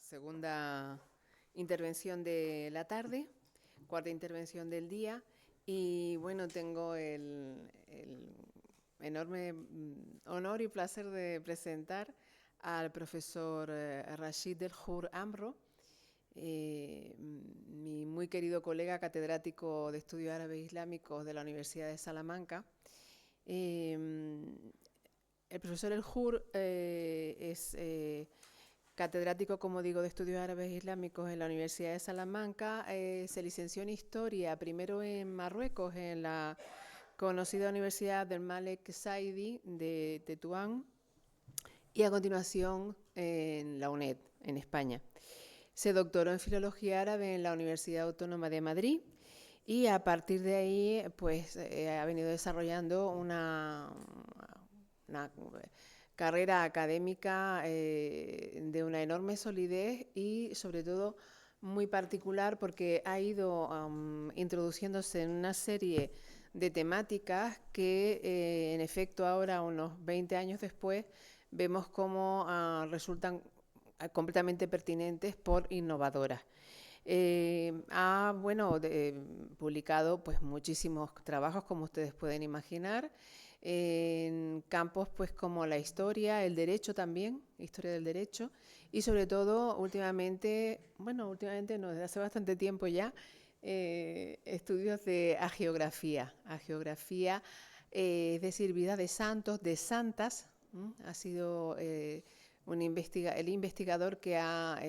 Segunda intervención de la tarde, cuarta intervención del día, y bueno, tengo el enorme honor y placer de presentar al profesor Rashid El Hur Amro, mi muy querido colega catedrático de Estudios Árabes Islámicos de la Universidad de Salamanca. El profesor El Hur es catedrático, como digo, de Estudios Árabes Islámicos en la Universidad de Salamanca. Se licenció en Historia, primero en Marruecos, en la conocida Universidad del Malek Saidi de Tetuán, y a continuación en la UNED, en España. Se doctoró en Filología Árabe en la Universidad Autónoma de Madrid y a partir de ahí pues ha venido desarrollando una carrera académica de una enorme solidez y sobre todo muy particular porque ha ido introduciéndose en una serie de temáticas que en efecto ahora, unos 20 años después, vemos cómo resultan completamente pertinentes por innovadoras. Ha publicado pues muchísimos trabajos, como ustedes pueden imaginar, en campos pues como la historia, el derecho también, historia del derecho, y sobre todo últimamente no, desde hace bastante tiempo ya, estudios de hagiografía, es decir, vida de santos, de santas. Ha sido el investigador que ha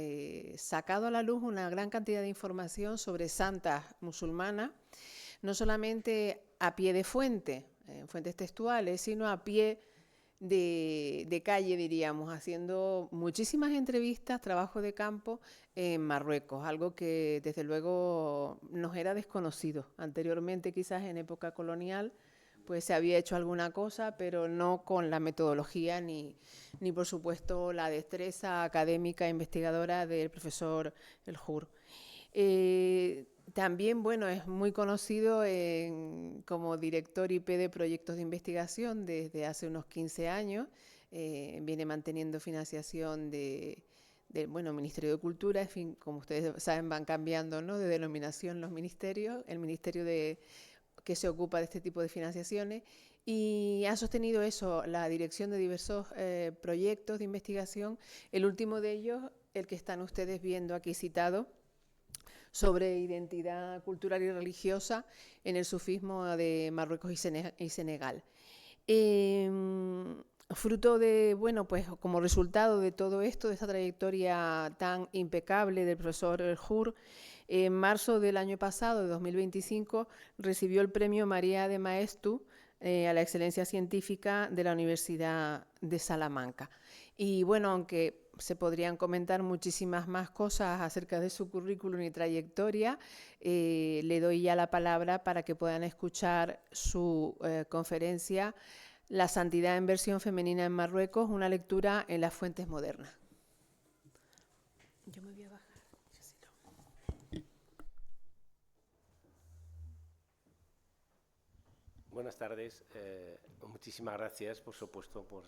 sacado a la luz una gran cantidad de información sobre santas musulmanas, no solamente a pie de fuente, en fuentes textuales, sino a pie de calle, diríamos, haciendo muchísimas entrevistas, trabajo de campo en Marruecos, algo que desde luego nos era desconocido. Anteriormente, quizás en época colonial, pues se había hecho alguna cosa, pero no con la metodología ni por supuesto la destreza académica e investigadora del profesor El Hur. También, bueno, es muy conocido como director IP de proyectos de investigación desde hace unos 15 años. Viene manteniendo financiación del Ministerio de Cultura. En fin, como ustedes saben, van cambiando, ¿no?, de denominación los ministerios. El ministerio que se ocupa de este tipo de financiaciones, y ha sostenido eso, la dirección de diversos proyectos de investigación. El último de ellos, el que están ustedes viendo aquí citado, sobre identidad cultural y religiosa en el sufismo de Marruecos y Senegal. Fruto de, pues como resultado de todo esto, de esta trayectoria tan impecable del profesor El Hur, en marzo del año pasado, de 2025, recibió el premio María de Maeztu a la excelencia científica de la Universidad de Salamanca. Y bueno, aunque se podrían comentar muchísimas más cosas acerca de su currículum y trayectoria, le doy ya la palabra para que puedan escuchar su conferencia La santidad en versión femenina en Marruecos, una lectura en las fuentes modernas. Yo me voy a bajar. Buenas tardes. Muchísimas gracias, por supuesto, por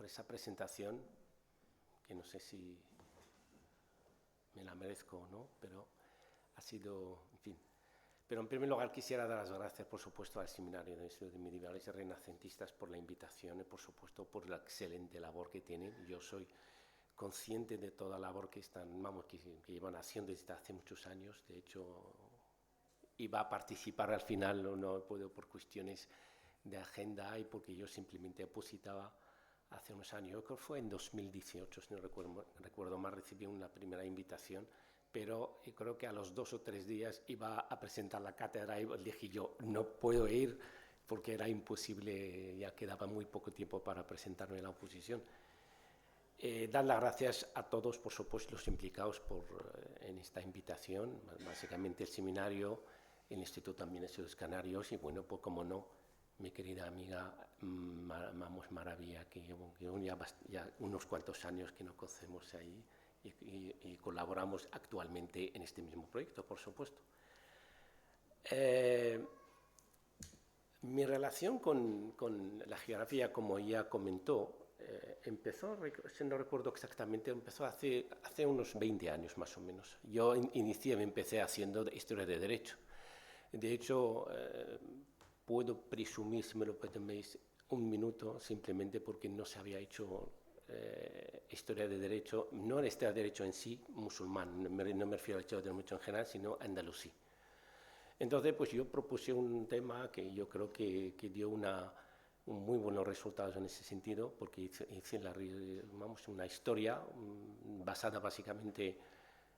esa presentación, que no sé si me la merezco o no, pero ha sido, en fin. Pero en primer lugar quisiera dar las gracias, por supuesto, al Seminario de Estudios Medievales y Renacentistas por la invitación y, por supuesto, por la excelente labor que tienen. Yo soy consciente de toda la labor que que llevan haciendo desde hace muchos años. De hecho, iba a participar al final, no he podido por cuestiones de agenda y porque yo simplemente opositaba hace unos años. Yo creo que fue en 2018, si no recuerdo mal, recibí una primera invitación, pero creo que a los 2 o 3 días iba a presentar la cátedra y dije yo, no puedo ir porque era imposible, ya quedaba muy poco tiempo para presentarme en la oposición. Dar las gracias a todos, por supuesto, los implicados en esta invitación, básicamente el seminario, el Instituto también de Estudios Canarios y, bueno, pues como no, mi querida amiga Mamos Maravilla, que llevo ya unos cuantos años que nos conocemos ahí y colaboramos actualmente en este mismo proyecto, por supuesto. Mi relación con la geografía, como ya comentó, empezó, si no recuerdo exactamente, empezó hace unos 20 años más o menos. Yo me empecé haciendo historia de derecho. De hecho, puedo presumir, si me lo permitís, un minuto, simplemente porque no se había hecho historia de derecho, no en historia de derecho en sí, musulmán, no me refiero al historia de derecho en general, sino andalusí. Entonces, pues yo propuse un tema que yo creo que dio muy buenos resultados en ese sentido, porque hice una historia basada básicamente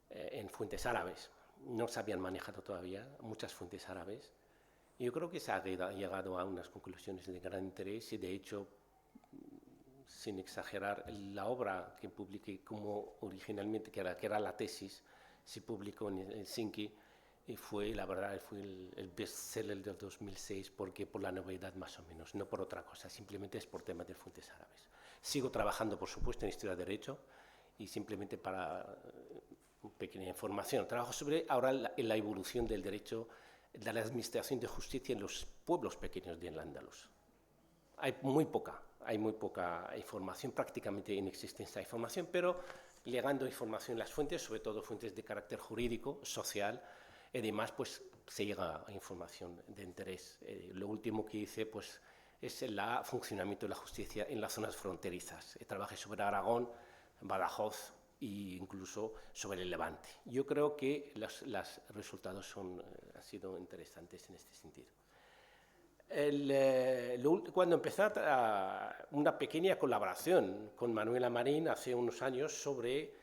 en fuentes árabes. No se habían manejado todavía muchas fuentes árabes. Y yo creo que se ha llegado a unas conclusiones de gran interés y, de hecho, sin exagerar, la obra que publiqué como originalmente, que era la tesis, se publicó en Helsinki y fue, la verdad, fue el bestseller del 2006 porque por la novedad más o menos, no por otra cosa, simplemente es por temas de fuentes árabes. Sigo trabajando, por supuesto, en historia de derecho y simplemente para pequeña información, trabajo sobre ahora la evolución del derecho, de la administración de justicia en los pueblos pequeños de Al-Ándalus. Hay muy poca información, prácticamente inexistente esta información, pero llegando información en las fuentes, sobre todo fuentes de carácter jurídico, social, y demás, pues se llega a información de interés. Lo último que hice, pues, es el funcionamiento de la justicia en las zonas fronterizas. Trabajé sobre Aragón, Badajoz e incluso sobre el Levante. Yo creo que los resultados han sido interesantes en este sentido. Cuando empecé una pequeña colaboración con Manuela Marín hace unos años sobre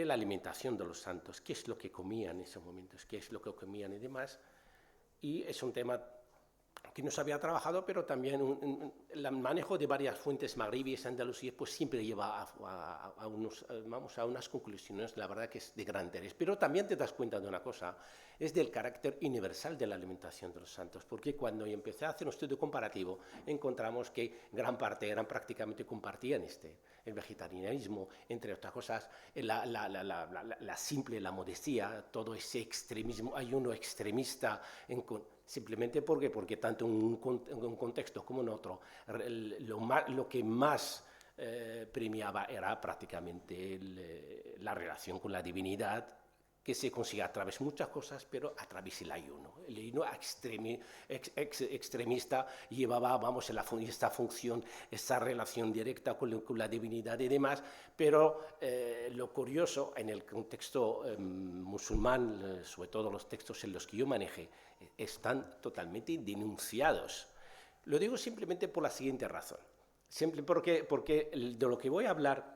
la alimentación de los santos, qué es lo que comían en esos momentos, qué es lo que comían y demás, y es un tema que no se había trabajado, pero también el manejo de varias fuentes magrebíes andalusíes pues siempre lleva a unas conclusiones, la verdad que es de gran interés. Pero también te das cuenta de una cosa, es del carácter universal de la alimentación de los santos, porque cuando empecé a hacer un estudio comparativo, encontramos que gran parte prácticamente compartían el vegetarianismo, entre otras cosas, la simple modestia, todo ese extremismo, hay uno extremista simplemente porque tanto en un contexto como en otro, lo que más premiaba era prácticamente la relación con la divinidad, que se consigue a través de muchas cosas, pero a través del ayuno. El ayuno extremista llevaba, esta función, esta relación directa con la divinidad y demás, pero lo curioso, en el contexto musulmán, sobre todo los textos en los que yo manejé, están totalmente denunciados. Lo digo simplemente por la siguiente razón. Porque de lo que voy a hablar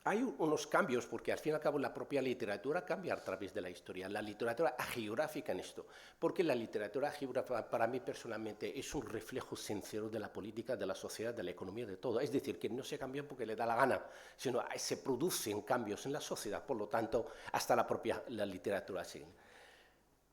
hay unos cambios, porque al fin y al cabo la propia literatura cambia a través de la historia, la literatura geográfica en esto, porque la literatura geográfica para mí personalmente es un reflejo sincero de la política, de la sociedad, de la economía, de todo. Es decir, que no se cambia porque le da la gana, sino se producen cambios en la sociedad, por lo tanto, hasta la literatura sigue.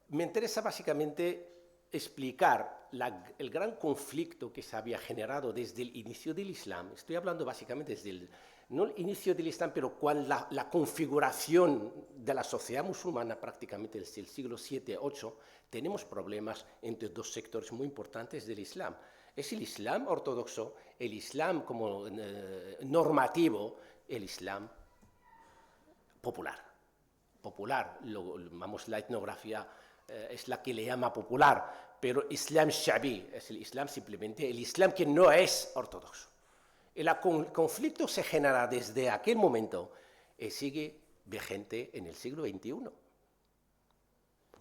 Me interesa básicamente explicar el gran conflicto que se había generado desde el inicio del Islam. Estoy hablando básicamente desde no el inicio del Islam, pero cuando la configuración de la sociedad musulmana prácticamente desde el siglo VII, VIII, tenemos problemas entre dos sectores muy importantes del Islam. Es el Islam ortodoxo, el Islam como normativo, el Islam popular. Popular, la etnografía es la que le llama popular, pero Islam Shabi es el Islam simplemente, el Islam que no es ortodoxo. El conflicto se genera desde aquel momento y sigue vigente en el siglo XXI.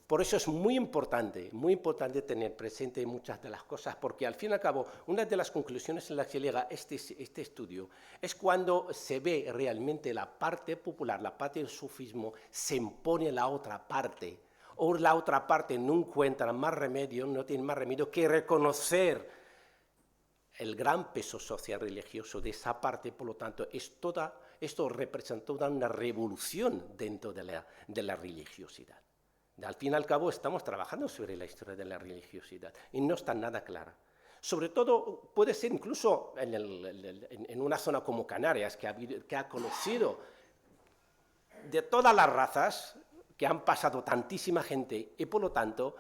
Por eso es muy importante tener presente muchas de las cosas, porque al fin y al cabo, una de las conclusiones en las que llega este estudio es cuando se ve realmente la parte popular, la parte del sufismo, se impone la otra parte, o la otra parte no encuentra no tiene más remedio que reconocer el gran peso social religioso de esa parte. Por lo tanto, esto representa toda una revolución dentro de la religiosidad. Al fin y al cabo, estamos trabajando sobre la historia de la religiosidad y no está nada clara. Sobre todo, puede ser incluso en una zona como Canarias, que ha conocido de todas las razas, que han pasado tantísima gente, y por lo tanto,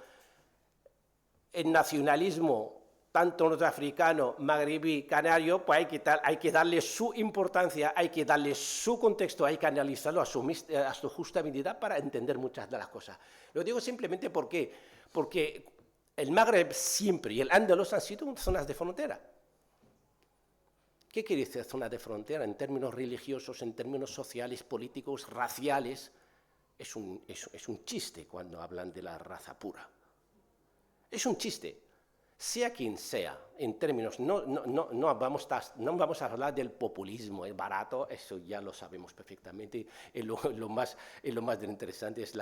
el nacionalismo tanto norteafricano, magrebí, canario, pues hay que darle su importancia, hay que darle su contexto, hay que analizarlo a su justa medida para entender muchas de las cosas. Lo digo simplemente porque el Magreb siempre y el Andalus han sido zonas de frontera. ¿Qué quiere decir zona de frontera en términos religiosos, en términos sociales, políticos, raciales? Es un chiste cuando hablan de la raza pura. Es un chiste. Sea quien sea, en términos, no vamos a hablar del populismo, es barato, eso ya lo sabemos perfectamente, y lo más interesante es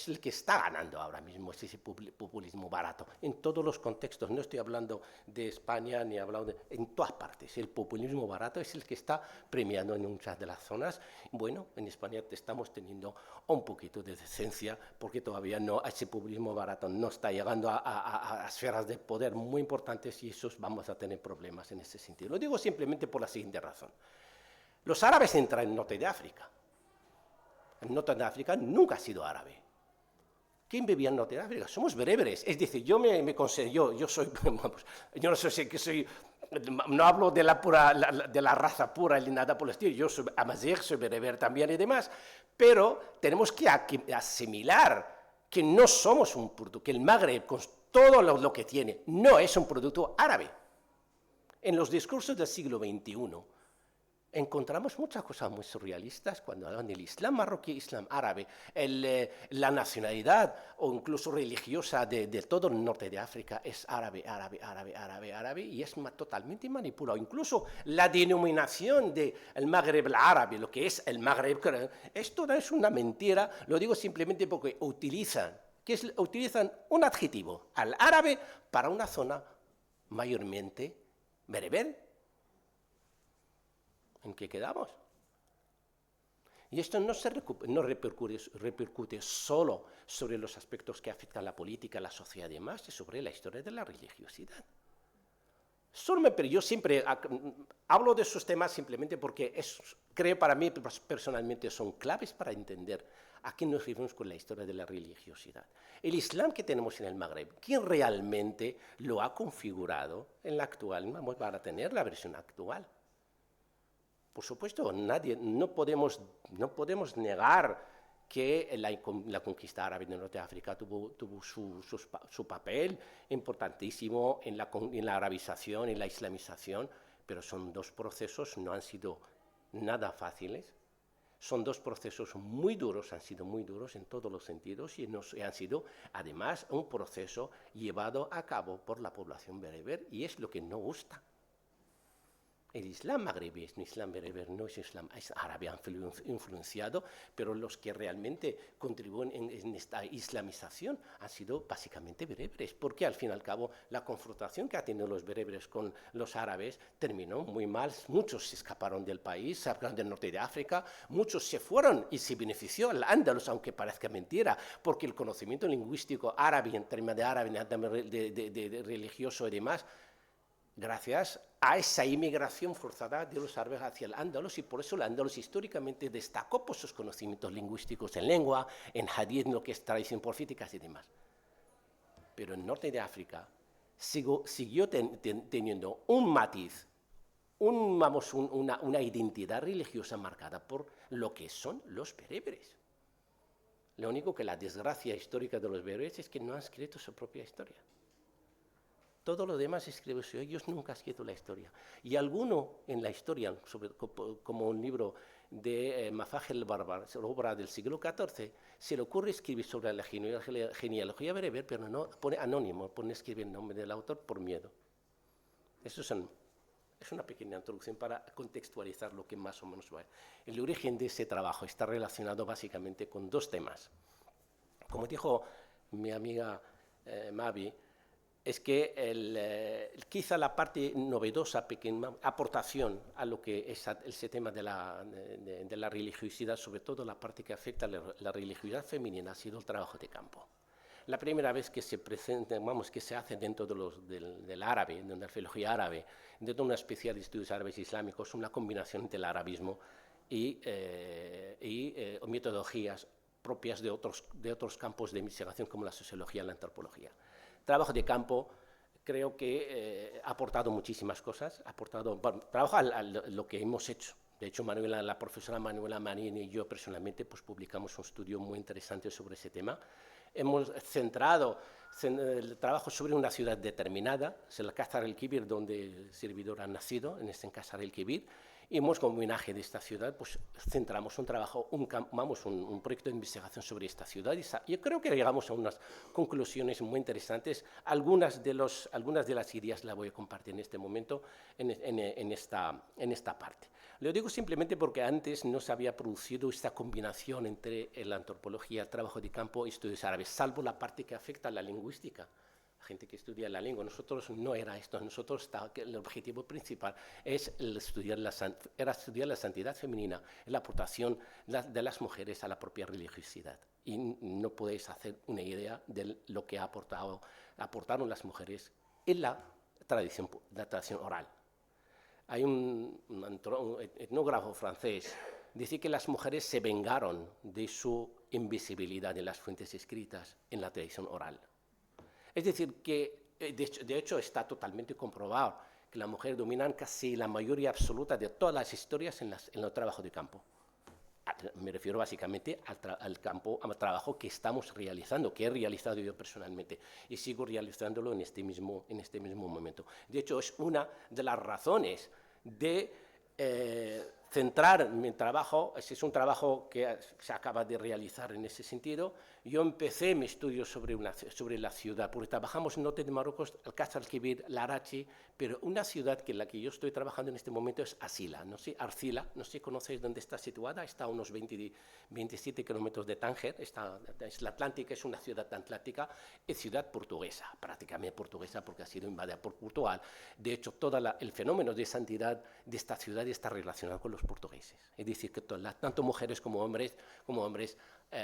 el que está ganando ahora mismo, es ese populismo barato, en todos los contextos, no estoy hablando de España, ni hablando en todas partes, el populismo barato es el que está premiando en muchas de las zonas. Bueno, en España estamos teniendo un poquito de decencia, porque todavía ese populismo barato no está llegando a esferas de poder muy importantes y esos vamos a tener problemas en ese sentido. Lo digo simplemente por la siguiente razón. Los árabes entran en el norte de África. El norte de África nunca ha sido árabe. ¿Quién vivía en el norte de África? Somos bereberes. Es decir, yo soy, yo no sé que soy, no hablo de la raza pura ni nada por el estilo. Yo soy amazigh, soy bereber también y demás, pero tenemos que asimilar que no somos un producto, que el Magreb, con todo lo que tiene, no es un producto árabe. En los discursos del siglo XXI encontramos muchas cosas muy surrealistas cuando hablan del Islam marroquí, Islam árabe, la nacionalidad o incluso religiosa de todo el norte de África es árabe, y es totalmente manipulado. Incluso la denominación del Magreb árabe, lo que es el Magreb, esto es una mentira, lo digo simplemente porque utilizan un adjetivo al árabe para una zona mayormente bereber. ¿En qué quedamos? Y esto no repercute solo sobre los aspectos que afectan a la política, la sociedad y demás, sino sobre la historia de la religiosidad. Pero yo siempre hablo de esos temas simplemente porque creo para mí personalmente son claves para entender a qué nos referimos con la historia de la religiosidad. El Islam que tenemos en el Magreb, ¿quién realmente lo ha configurado en la actual? Vamos a tener la versión actual. Por supuesto, no podemos negar que la conquista árabe del norte de África tuvo su papel importantísimo en la arabización, en la islamización, pero son dos procesos, no han sido nada fáciles, son dos procesos muy duros, han sido muy duros en todos los sentidos y han sido además un proceso llevado a cabo por la población bereber y es lo que no gusta. El Islam magrebí es un Islam bereber, no es Islam, es árabe, han influenciado, pero los que realmente contribuyen en esta islamización han sido básicamente bereberes, porque al fin y al cabo la confrontación que han tenido los bereberes con los árabes terminó muy mal, muchos se escaparon del país, se escaparon del norte de África, muchos se fueron y se benefició el Andalus, aunque parezca mentira, porque el conocimiento lingüístico árabe, en términos de árabe, de religioso y demás, gracias a esa inmigración forzada de los árabes hacia el Andalus, y por eso el Andalus históricamente destacó por sus conocimientos lingüísticos en lengua, en hadith, en lo que es tradición profética y demás. Pero el norte de África siguió teniendo un matiz, una identidad religiosa marcada por lo que son los bereberes. Lo único que la desgracia histórica de los bereberes es que no han escrito su propia historia. Todo lo demás escribe ellos, nunca han escrito la historia. Y alguno en la historia, como un libro de Mafaj el-Barbar, obra del siglo XIV, se le ocurre escribir sobre la genealogía bereber, pero no pone anónimo, pone escribir el nombre del autor por miedo. Eso es una pequeña introducción para contextualizar lo que más o menos va. El origen de ese trabajo está relacionado básicamente con dos temas. Como dijo mi amiga Mavi, es que quizá la parte novedosa, pequeña aportación a lo que es ese tema de la religiosidad, sobre todo la parte que afecta a la religiosidad femenina, ha sido el trabajo de campo. La primera vez que se presenta, que se hace dentro del árabe, de la filología árabe, dentro de una especie de estudios árabes islámicos, una combinación entre el arabismo y metodologías propias de otros campos de investigación como la sociología y la antropología. Trabajo de campo creo que ha aportado muchísimas cosas, ha aportado, bueno, trabajo a lo que hemos hecho. De hecho, la profesora Manuela Marín y yo personalmente pues, publicamos un estudio muy interesante sobre ese tema. Hemos centrado el trabajo sobre una ciudad determinada, es el Alcázar el Quibir, donde el servidor ha nacido, en este Alcázar el Quibir, y hemos, como homenaje de esta ciudad, pues centramos un trabajo, un proyecto de investigación sobre esta ciudad, y yo creo que llegamos a unas conclusiones muy interesantes. Algunas de las ideas las voy a compartir en este momento, en esta parte. Lo digo simplemente porque antes no se había producido esta combinación entre la antropología, el trabajo de campo y estudios árabes, salvo la parte que afecta a la lingüística. Gente que estudia la lengua, nosotros no era esto, nosotros el objetivo principal es estudiar la santidad femenina, la aportación de las mujeres a la propia religiosidad. Y no podéis hacer una idea de lo que aportaron las mujeres en la tradición oral. Hay un etnógrafo francés, dice que las mujeres se vengaron de su invisibilidad en las fuentes escritas en la tradición oral. Es decir, que de hecho está totalmente comprobado que las mujeres dominan casi la mayoría absoluta de todas las historias en el trabajo de campo. Me refiero básicamente al trabajo que estamos realizando, que he realizado yo personalmente y sigo realizándolo en este mismo momento. De hecho, es una de las razones de centrar mi trabajo. Ese es un trabajo que se acaba de realizar en ese sentido. Yo empecé mi estudio sobre la ciudad, porque trabajamos en Norte de Marruecos, Alcázar el Quibir, Larache, pero una ciudad que en la que yo estoy trabajando en este momento es Arcila, no sé, conocéis dónde está situada, está a unos 27 kilómetros de Tánger, es la Atlántica, es una ciudad atlántica, es ciudad portuguesa, prácticamente portuguesa porque ha sido invadida por Portugal. De hecho, todo el fenómeno de santidad de esta ciudad está relacionado con los portugueses, es decir, que tanto mujeres como hombres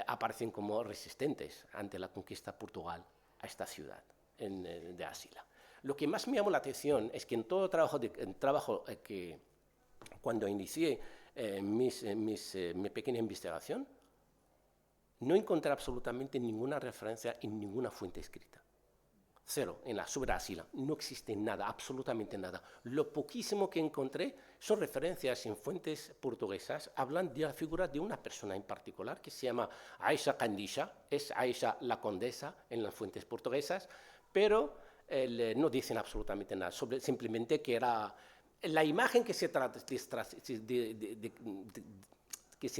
aparecen como resistentes ante la conquista de Portugal a esta ciudad de Arcila. Lo que más me llamó la atención es que en todo trabajo que cuando inicié mi pequeña investigación, no encontré absolutamente ninguna referencia en ninguna fuente escrita. Cero, sobre Arcila, no existe nada, absolutamente nada. Lo poquísimo que encontré son referencias en fuentes portuguesas, hablan de la figura de una persona en particular que se llama Aisha Candisha, es Aisha la condesa en las fuentes portuguesas, pero no dicen absolutamente nada, simplemente que era la imagen que se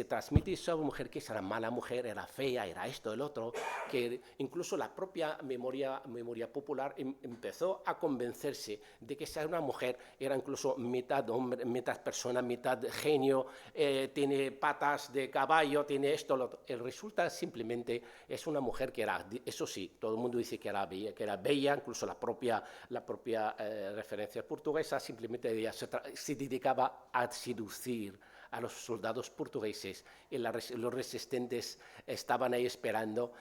transmite sobre mujer, que era mala mujer, era fea, era esto, el otro, que incluso la propia memoria popular empezó a convencerse de que esa una mujer era incluso mitad hombre, mitad persona, mitad genio, tiene patas de caballo, tiene esto, lo otro. Resulta simplemente es una mujer que era, eso sí, todo el mundo dice que era bella, incluso la propia referencia portuguesa, simplemente ella se dedicaba a seducir a los soldados portugueses y los resistentes estaban ahí esperando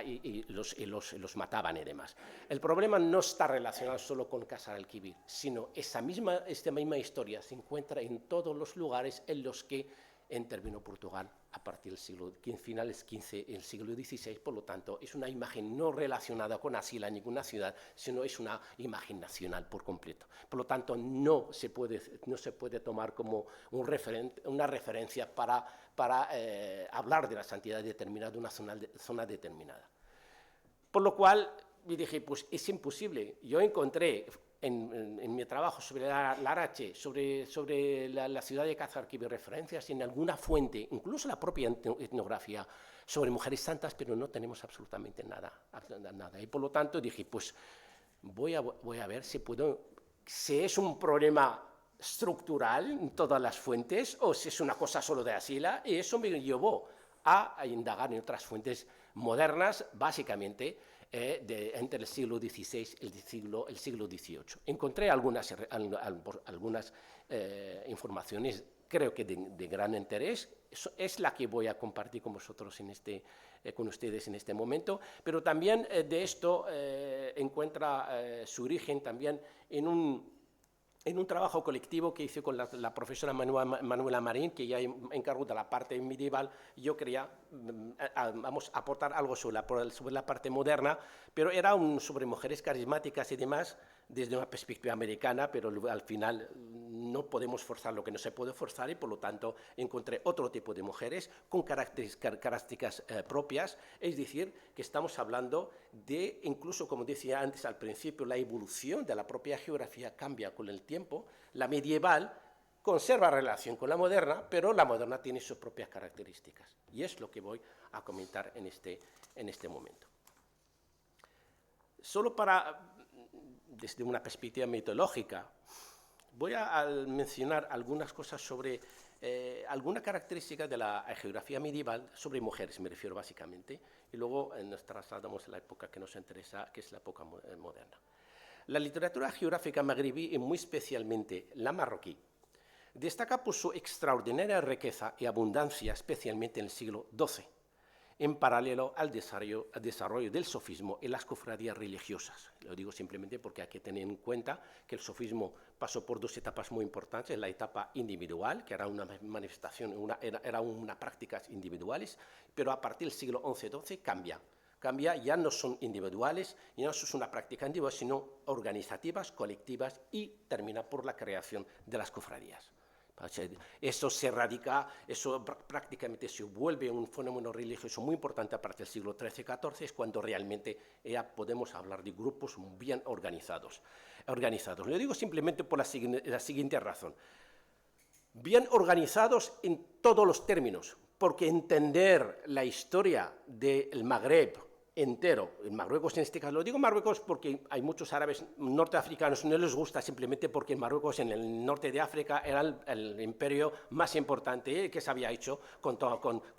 y los mataban y demás. El problema no está relacionado solo con Alcázar el Quibir, sino esta misma historia se encuentra en todos los lugares en los que intervino Portugal a partir del siglo XV, finales XV, el siglo XVI, por lo tanto, es una imagen no relacionada con Arcila, ninguna ciudad, sino es una imagen nacional por completo. Por lo tanto, no se puede tomar como una referencia para hablar de la santidad determinada de una zona determinada. Por lo cual, me dije, pues es imposible. Yo encontré en mi trabajo sobre Larache, sobre la ciudad de Alcázar, que vi referencias en alguna fuente, incluso la propia etnografía, sobre mujeres santas, pero no tenemos absolutamente nada. Y por lo tanto dije, pues voy a ver si es un problema estructural en todas las fuentes o si es una cosa solo de Arcila, y eso me llevó a indagar en otras fuentes modernas, básicamente, entre el siglo XVI y el siglo XVIII. Encontré algunas informaciones, creo que de gran interés. Es la que voy a compartir con vosotros con ustedes en este momento, pero también de esto encuentra su origen también en en un trabajo colectivo que hice con la profesora Manuela Marín, que ya encargó de la parte medieval, yo quería aportar algo sobre la parte moderna, pero era sobre mujeres carismáticas y demás, desde una perspectiva americana, pero al final no podemos forzar lo que no se puede forzar y por lo tanto encontré otro tipo de mujeres con características propias, es decir, que estamos hablando de, incluso como decía antes al principio, la evolución de la propia geografía cambia con el tiempo. La medieval conserva relación con la moderna, pero la moderna tiene sus propias características y es lo que voy a comentar en este momento. Solo desde una perspectiva mitológica, voy a mencionar algunas cosas sobre alguna característica de la geografía medieval sobre mujeres, me refiero básicamente, y luego nos trasladamos a la época que nos interesa, que es la época moderna. La literatura geográfica magrebí, y muy especialmente la marroquí, destaca por su extraordinaria riqueza y abundancia, especialmente en el siglo XII, en paralelo al desarrollo del sofismo y las cofradías religiosas. Lo digo simplemente porque hay que tener en cuenta que el sofismo pasó por dos etapas muy importantes: la etapa individual, que era una manifestación, era una prácticas individuales, pero a partir del siglo XI-XII cambia, ya no son individuales, ya no es una práctica individual, sino organizativas, colectivas, y termina por la creación de las cofradías. Eso se radica, eso prácticamente se vuelve un fenómeno religioso muy importante a partir del siglo XIII-XIV, es cuando realmente ya podemos hablar de grupos bien organizados. Lo digo simplemente por la siguiente razón. Bien organizados en todos los términos, porque entender la historia del Magreb entero, en Marruecos en este caso, lo digo Marruecos porque hay muchos árabes norteafricanos, no les gusta simplemente porque en Marruecos, en el norte de África, era el imperio más importante que se había hecho con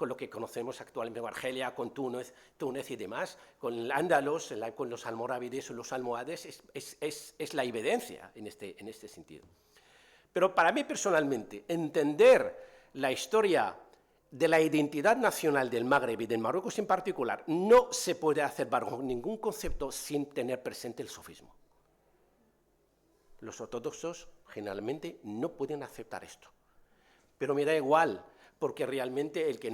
lo que conocemos actualmente, con Argelia, con Túnez y demás, con el Andalus, con los almorávides o los almohades, es la evidencia en este sentido. Pero para mí personalmente, entender la historia de la identidad nacional del Magreb y del Marruecos en particular no se puede hacer bajo ningún concepto sin tener presente el sofismo. Los ortodoxos generalmente no pueden aceptar esto, pero me da igual, porque realmente el que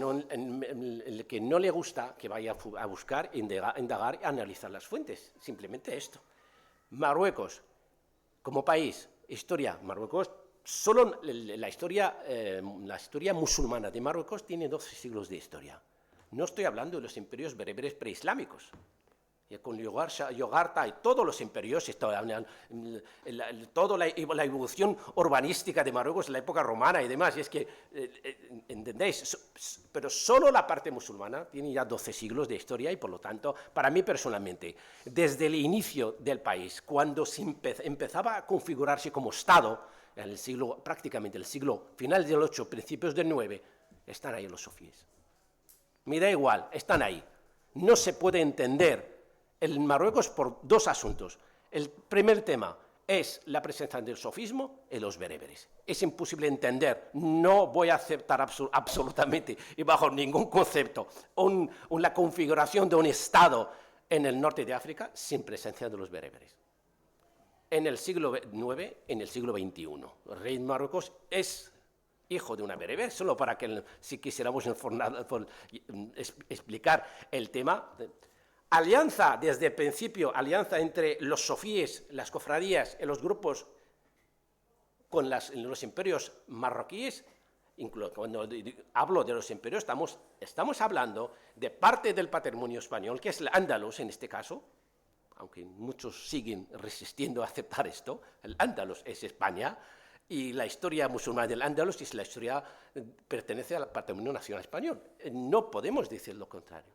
no le gusta, que vaya a buscar, indagar y analizar las fuentes, simplemente esto. Marruecos, como país, historia, Marruecos, solo la historia musulmana de Marruecos tiene 12 siglos de historia. No estoy hablando de los imperios bereberes preislámicos. Con Yogarta y todos los imperios, toda la evolución urbanística de Marruecos en la época romana y demás, y es que, ¿entendéis? Pero solo la parte musulmana tiene ya 12 siglos de historia y, por lo tanto, para mí personalmente, desde el inicio del país, cuando se empezaba a configurarse como Estado, en el siglo, prácticamente el siglo final del 8, principios del 9, están ahí los sofíes. Me da igual, están ahí. No se puede entender el Marruecos por dos asuntos. El primer tema es la presencia del sofismo y los bereberes. Es imposible entender, no voy a aceptar absolutamente y bajo ningún concepto la configuración de un Estado en el norte de África sin presencia de los bereberes. En el siglo IX, en el siglo XXI. El rey de Marruecos es hijo de una bereber, solo para que, si quisiéramos explicar el tema. Alianza, desde el principio, alianza entre los sofíes, las cofradías y los grupos con los imperios marroquíes. Cuando hablo de los imperios, estamos hablando de parte del patrimonio español, que es el Andalus en este caso, aunque muchos siguen resistiendo a aceptar esto. El Andalus es España y la historia musulmana del Andalus es la historia, pertenece al patrimonio nacional español. No podemos decir lo contrario.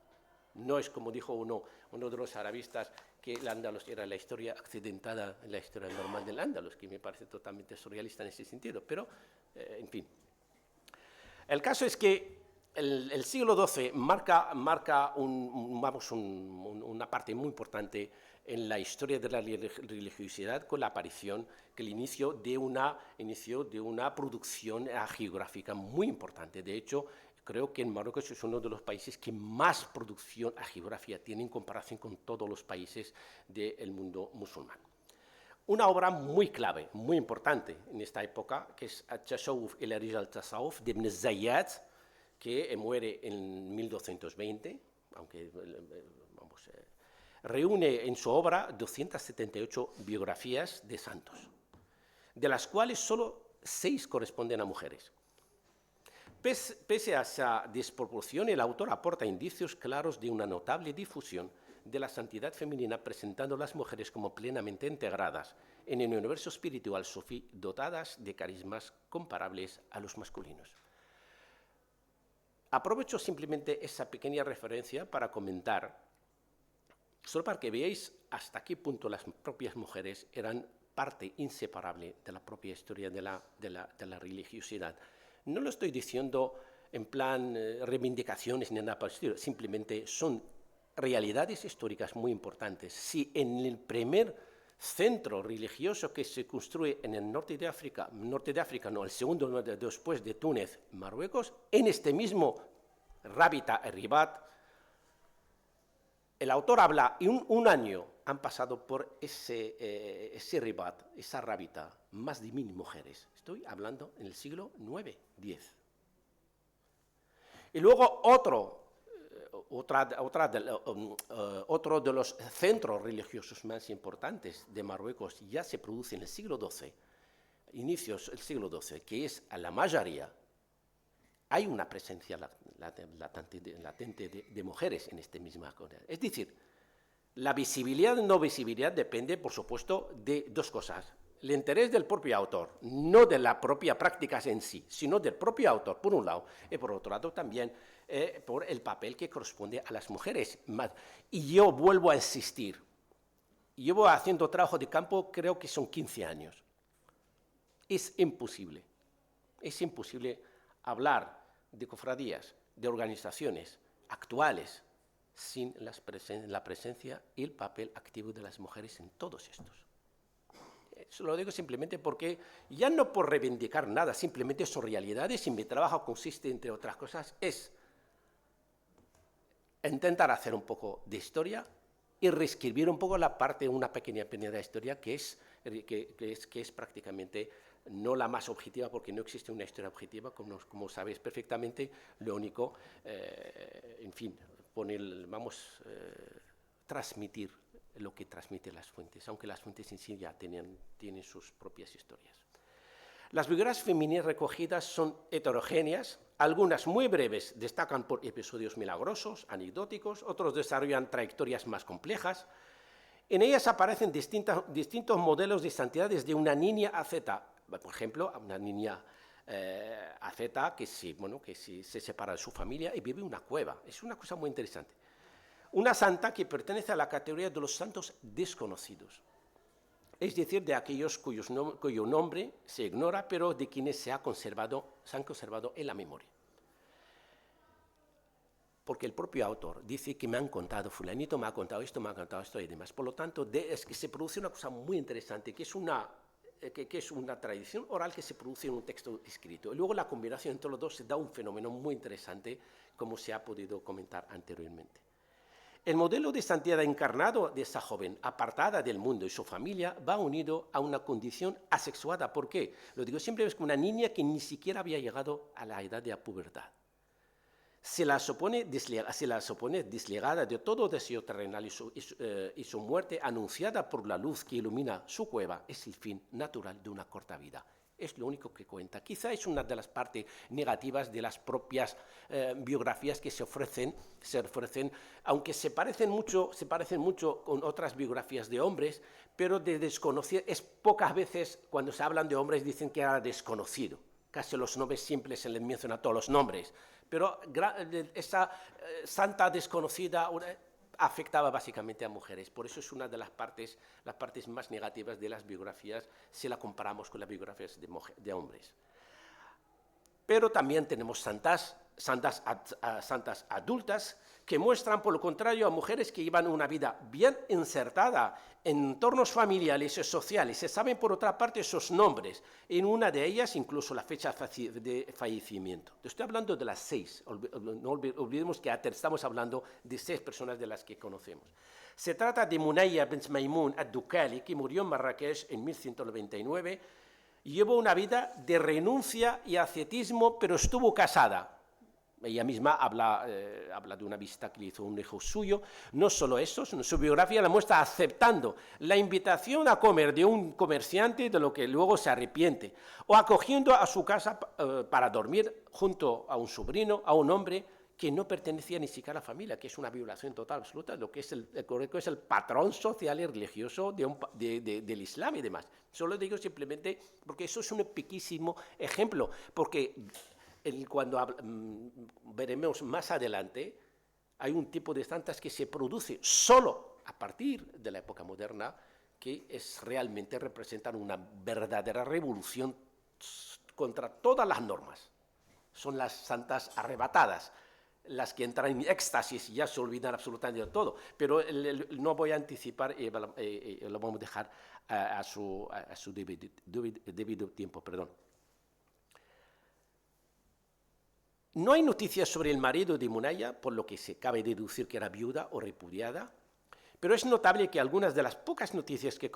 No es como dijo uno de los arabistas, que el Andalus era la historia accidentada, la historia normal del Andalus, que me parece totalmente surrealista en ese sentido, pero, en fin. El caso es que el siglo XII marca una parte muy importante en la historia de la religiosidad, con la aparición, el inicio de una producción geográfica muy importante. De hecho, creo que en Marruecos es uno de los países que más producción a geografía tiene en comparación con todos los países del mundo musulmán. una obra muy clave, muy importante en esta época, que es At-Tashawuf ila Rijal al-Tasawuf de Ibn Zayyat, que muere en 1220, aunque reúne en su obra 278 biografías de santos, de las cuales solo 6 corresponden a mujeres. Pese a esa desproporción, el autor aporta indicios claros de una notable difusión de la santidad femenina, presentando a las mujeres como plenamente integradas en el universo espiritual sufí, dotadas de carismas comparables a los masculinos. Aprovecho simplemente esa pequeña referencia para comentar, solo para que veáis hasta qué punto las propias mujeres eran parte inseparable de la propia historia de la religiosidad. No lo estoy diciendo en plan reivindicaciones ni nada por el estilo, simplemente son realidades históricas muy importantes. Si en el primer centro religioso que se construye en el norte de África, el segundo después de Túnez, Marruecos, en este mismo Rábita, Ribat, el autor habla, y un año han pasado por ese Ribat, esa Rábita, más de 1000 mujeres. Estoy hablando en el siglo IX, X. Y luego otro de los centros religiosos más importantes de Marruecos ya se produce en el siglo XII, inicios del siglo XII, que es la Majaria. Hay una presencia latente de mujeres en este mismo cosa. Es decir, la visibilidad o no visibilidad depende, por supuesto, de 2 cosas. El interés del propio autor, no de la propia práctica en sí, sino del propio autor, por un lado, y por otro lado también por el papel que corresponde a las mujeres. Y yo vuelvo a insistir, llevo haciendo trabajo de campo, creo que son 15 años. Es imposible hablar de cofradías, de organizaciones actuales, sin la presencia y el papel activo de las mujeres en todos estos. Eso lo digo simplemente porque, ya no por reivindicar nada, simplemente son realidades y mi trabajo consiste, entre otras cosas, es intentar hacer un poco de historia y reescribir un poco una pequeña de historia que es prácticamente no la más objetiva, porque no existe una historia objetiva, como sabéis perfectamente. Lo único, en fin, transmitir lo que transmiten las fuentes, aunque las fuentes en sí ya tienen sus propias historias. Las biografías femeninas recogidas son heterogéneas, algunas muy breves destacan por episodios milagrosos, anecdóticos, otros desarrollan trayectorias más complejas. En ellas aparecen distintos modelos de santidad, desde una niña asceta, por ejemplo, una niña asceta que se separa de su familia y vive en una cueva. Es una cosa muy interesante. Una santa que pertenece a la categoría de los santos desconocidos, es decir, de aquellos cuyo nombre se ignora, pero de quienes se han conservado en la memoria. Porque el propio autor dice que me han contado, fulanito me ha contado esto y demás. Por lo tanto, es que se produce una cosa muy interesante, que es una tradición oral que se produce en un texto escrito. Y luego la combinación entre los dos se da un fenómeno muy interesante, como se ha podido comentar anteriormente. El modelo de santidad encarnado de esa joven, apartada del mundo y su familia, va unido a una condición asexuada. ¿Por qué? Lo digo siempre, es como una niña que ni siquiera había llegado a la edad de la pubertad. Se la supone desligada de todo deseo terrenal y su muerte, anunciada por la luz que ilumina su cueva, es el fin natural de una corta vida. Es lo único que cuenta. Quizá es una de las partes negativas de las propias biografías que se ofrecen, aunque se parecen mucho con otras biografías de hombres, pero de desconocido. Es pocas veces cuando se hablan de hombres dicen que era desconocido. Casi los nombres siempre se les menciona todos los nombres, pero esa santa desconocida afectaba básicamente a mujeres. Por eso es una de las partes más negativas de las biografías si la comparamos con las biografías de hombres. Pero también tenemos santas santas adultas que muestran, por lo contrario, a mujeres que llevan una vida bien insertada en entornos familiares y sociales. Se saben, por otra parte, sus nombres. En una de ellas, incluso la fecha de fallecimiento. Estoy hablando de las 6. No olvidemos que estamos hablando de 6 personas de las que conocemos. Se trata de Munaya bint Maimun ad-Dukali, que murió en Marrakech en 1199. Llevó una vida de renuncia y ascetismo, pero estuvo casada. Ella misma habla de una visita que le hizo un hijo suyo. No solo eso, su biografía la muestra aceptando la invitación a comer de un comerciante, de lo que luego se arrepiente, o acogiendo a su casa para dormir junto a un sobrino, a un hombre que no pertenecía ni siquiera a la familia, que es una violación total, absoluta, lo que es es el patrón social y religioso del Islam y demás. Solo digo simplemente porque eso es un pequeñísimo ejemplo, porque cuando veremos más adelante, hay un tipo de santas que se produce solo a partir de la época moderna, que realmente representan una verdadera revolución contra todas las normas. Son las santas arrebatadas, las que entran en éxtasis y ya se olvidan absolutamente de todo. Pero no voy a anticipar, lo vamos a dejar a su debido tiempo. Perdón. No hay noticias sobre el marido de Munaya, por lo que se cabe deducir que era viuda o repudiada, pero es notable que algunas de las pocas noticias que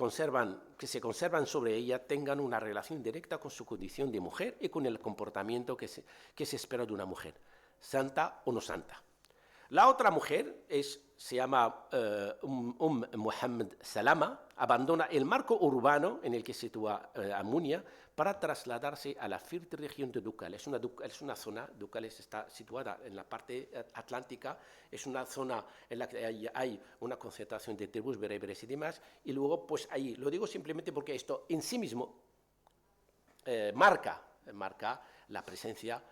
se conservan sobre ella tengan una relación directa con su condición de mujer y con el comportamiento que se espera de una mujer, santa o no santa. La otra mujer se llama Muhammad Salama, abandona el marco urbano en el que se sitúa Amunia para trasladarse a la fértil región de Ducal. Es una zona, Ducal está situada en la parte atlántica, es una zona en la que hay una concentración de tribus bereberes y demás, y luego pues ahí, lo digo simplemente porque esto en sí mismo marca la presencia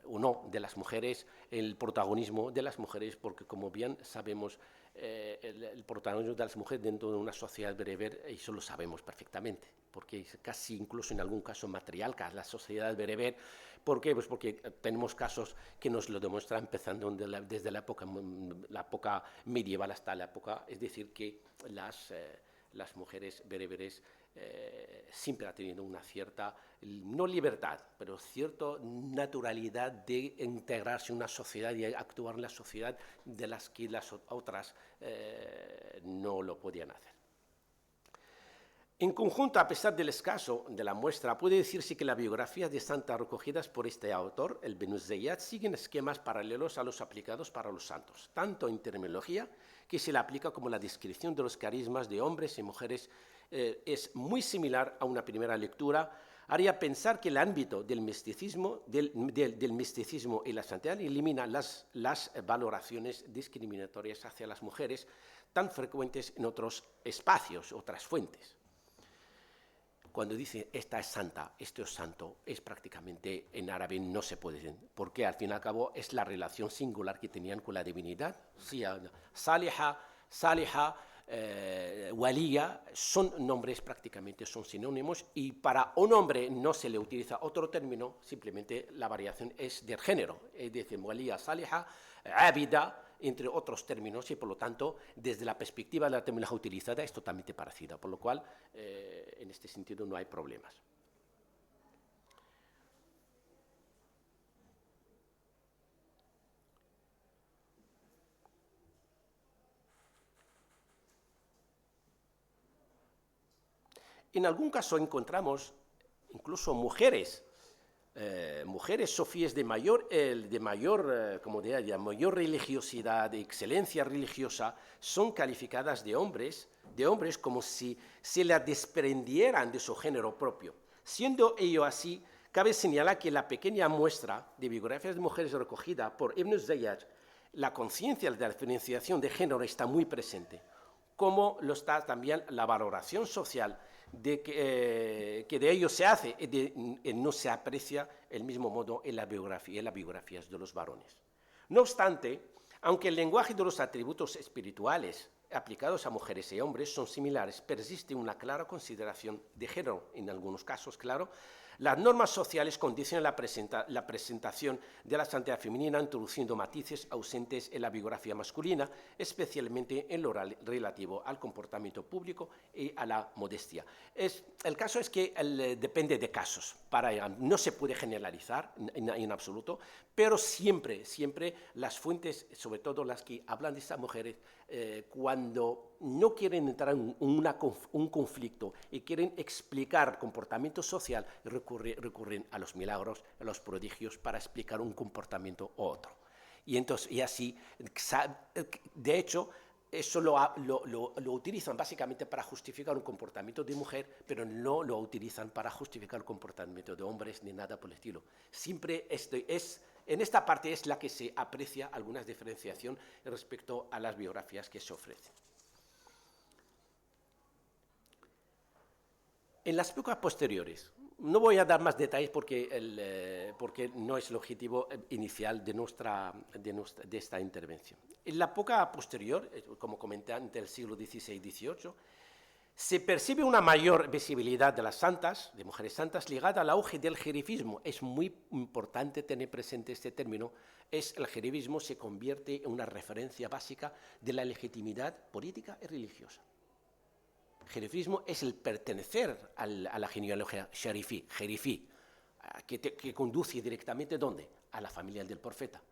o no de las mujeres, el protagonismo de las mujeres, porque como bien sabemos, el protagonismo de las mujeres dentro de una sociedad bereber, eso lo sabemos perfectamente, porque es casi incluso en algún caso matriarca la sociedad bereber. ¿Por qué? Pues porque tenemos casos que nos lo demuestran empezando desde la época medieval hasta la época, es decir, que las mujeres bereberes siempre han tenido una cierta, no libertad, pero cierta naturalidad de integrarse en una sociedad y actuar en la sociedad de las que las otras no lo podían hacer. En conjunto, a pesar del escaso de la muestra, puede decirse que las biografías de santas recogidas por este autor, el Ibn Zayyad, siguen esquemas paralelos a los aplicados para los santos, tanto en terminología, que se le aplica, como la descripción de los carismas de hombres y mujeres es muy similar a una primera lectura, haría pensar que el ámbito del misticismo, del misticismo y la santidad elimina las valoraciones discriminatorias hacia las mujeres tan frecuentes en otros espacios, otras fuentes. Cuando dice esta es santa, esto es santo, es prácticamente en árabe no se puede decir, porque al fin y al cabo es la relación singular que tenían con la divinidad. Sí, Saliha, Waliya, son nombres prácticamente, son sinónimos, y para un hombre no se le utiliza otro término, simplemente la variación es del género, es decir, Waliya, Saliha, Abida, entre otros términos, y por lo tanto, desde la perspectiva de la terminología utilizada es totalmente parecida, por lo cual, en este sentido no hay problemas. En algún caso encontramos incluso mujeres sofíes de mayor religiosidad, de excelencia religiosa, son calificadas de hombres como si se las desprendieran de su género propio. Siendo ello así, cabe señalar que la pequeña muestra de biografías de mujeres recogida por Ibn Zayyad, la conciencia de la diferenciación de género está muy presente, como lo está también la valoración social que de ello se hace, no se aprecia el mismo modo en las biografías de los varones. No obstante, aunque el lenguaje de los atributos espirituales aplicados a mujeres y hombres son similares, persiste una clara consideración de género, en algunos casos, claro. Las normas sociales condicionan la presentación de la santidad femenina, introduciendo matices ausentes en la biografía masculina, especialmente en lo relativo al comportamiento público y a la modestia. El caso es que depende de casos, no se puede generalizar en absoluto, pero siempre las fuentes, sobre todo las que hablan de estas mujeres, cuando no quieren entrar en un conflicto y quieren explicar comportamiento social, recurren a los milagros, a los prodigios para explicar un comportamiento u otro. Y así, de hecho, eso lo utilizan básicamente para justificar un comportamiento de mujer, pero no lo utilizan para justificar el comportamiento de hombres ni nada por el estilo. Siempre en esta parte es la que se aprecia alguna diferenciación respecto a las biografías que se ofrecen. En las épocas posteriores, no voy a dar más detalles porque no es el objetivo inicial de esta intervención. En la época posterior, como comenté antes, del siglo XVI y XVIII, se percibe una mayor visibilidad de las santas, de mujeres santas, ligada al auge del jerifismo. Es muy importante tener presente este término. El jerifismo se convierte en una referencia básica de la legitimidad política y religiosa. Jerifismo es el pertenecer a la genealogía jerifí, que conduce directamente ¿dónde? A la familia del profeta.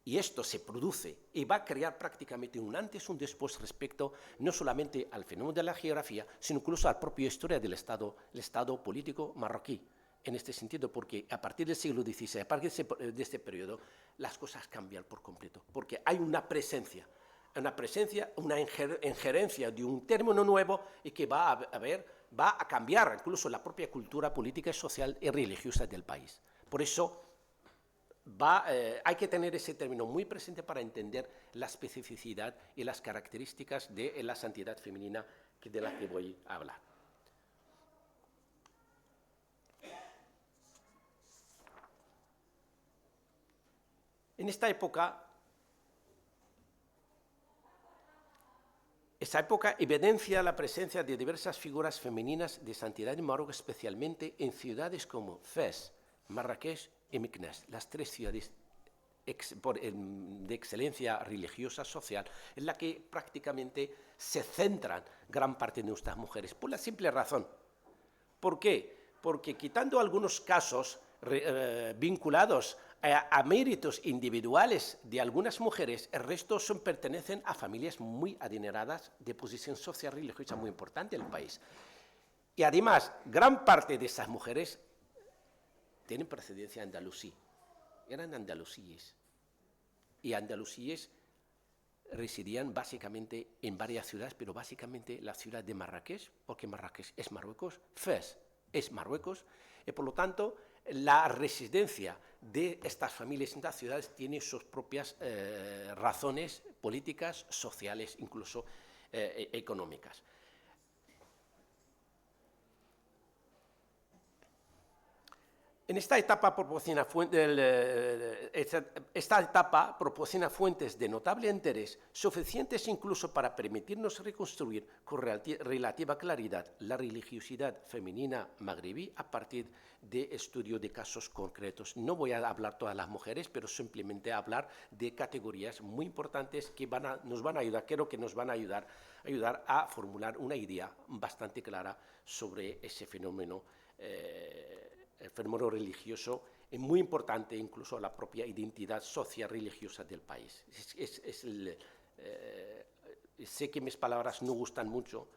Y esto se produce y va a crear prácticamente un antes y un después respecto no solamente al fenómeno de la geografía, sino incluso a la propia historia del Estado político marroquí. En este sentido, porque a partir del siglo XVI, a partir de este periodo, las cosas cambian por completo, porque hay una presencia, una injerencia de un término nuevo y que va a cambiar incluso la propia cultura política, social y religiosa del país. Por eso hay que tener ese término muy presente para entender la especificidad y las características de la santidad femenina de la que voy a hablar. En esta época, evidencia la presencia de diversas figuras femeninas de santidad en Marruecos, especialmente en ciudades como Fez, Marrakech y Meknès, las tres ciudades de excelencia religiosa, social, en la que prácticamente se centran gran parte de nuestras mujeres, por la simple razón. ¿Por qué? Porque quitando algunos casos vinculados a méritos individuales de algunas mujeres, el resto pertenecen a familias muy adineradas de posición social religiosa muy importante en el país. Y además, gran parte de esas mujeres tienen procedencia andalusí, eran andalusíes. Y andalusíes residían básicamente en varias ciudades, pero básicamente la ciudad de Marrakech, porque Marrakech es Marruecos, Fez es Marruecos, y por lo tanto la residencia de estas familias en estas ciudades tiene sus propias razones políticas, sociales, incluso económicas. Esta etapa proporciona fuentes de notable interés, suficientes incluso para permitirnos reconstruir con relativa claridad la religiosidad femenina magrebí a partir de estudio de casos concretos. No voy a hablar todas las mujeres, pero simplemente hablar de categorías muy importantes que nos van a ayudar, creo que nos van a ayudar a formular una idea bastante clara sobre ese fenómeno. El fenómeno religioso es muy importante, incluso la propia identidad social religiosa del país. Sé que mis palabras no gustan mucho,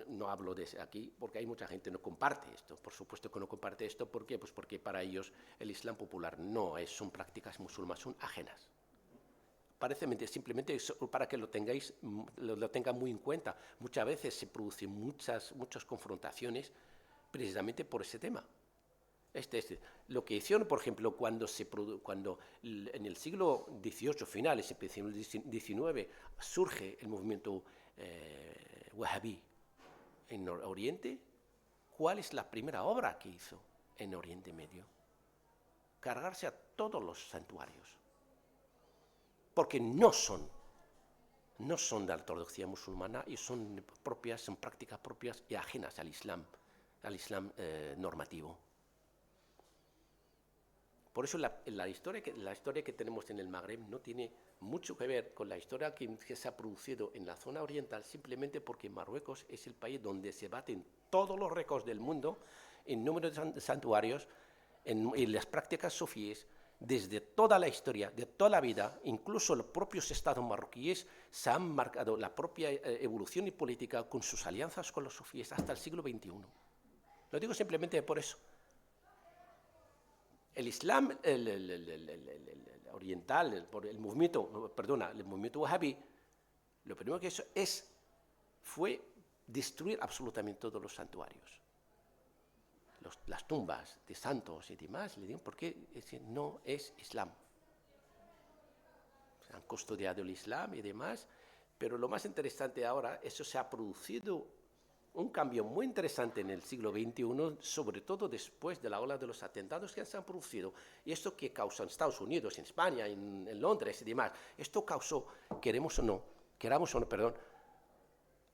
no hablo de aquí porque hay mucha gente que no comparte esto. Por supuesto que no comparte esto, ¿por qué? Pues porque para ellos el Islam popular son prácticas musulmanas, son ajenas. Parece simplemente para que lo tengan muy en cuenta. Muchas veces se producen muchas confrontaciones precisamente por ese tema. Lo que hicieron, por ejemplo, cuando en el siglo XVIII, finales, del XIX, surge el movimiento wahabí en Oriente, ¿cuál es la primera obra que hizo en Oriente Medio? Cargarse a todos los santuarios, porque no son no son de la ortodoxia musulmana y son propias, son prácticas propias y ajenas al Islam normativo. Por eso la historia que tenemos en el Magreb no tiene mucho que ver con la historia que se ha producido en la zona oriental, simplemente porque Marruecos es el país donde se baten todos los récords del mundo en número de santuarios, en las prácticas sufíes, desde toda la historia, de toda la vida. Incluso los propios estados marroquíes se han marcado la propia evolución y política con sus alianzas con los sufíes hasta el siglo XXI. Lo digo simplemente por eso. El Islam oriental, el movimiento wahhabí, lo primero que hizo fue destruir absolutamente todos los santuarios. Las tumbas de santos y demás, le digo, porque no es Islam. Se han custodiado el Islam y demás, pero lo más interesante ahora, eso se ha producido un cambio muy interesante en el siglo XXI, sobre todo después de la ola de los atentados que se han producido. Y esto que causa en Estados Unidos, en España, en Londres y demás, esto causó, queramos o no,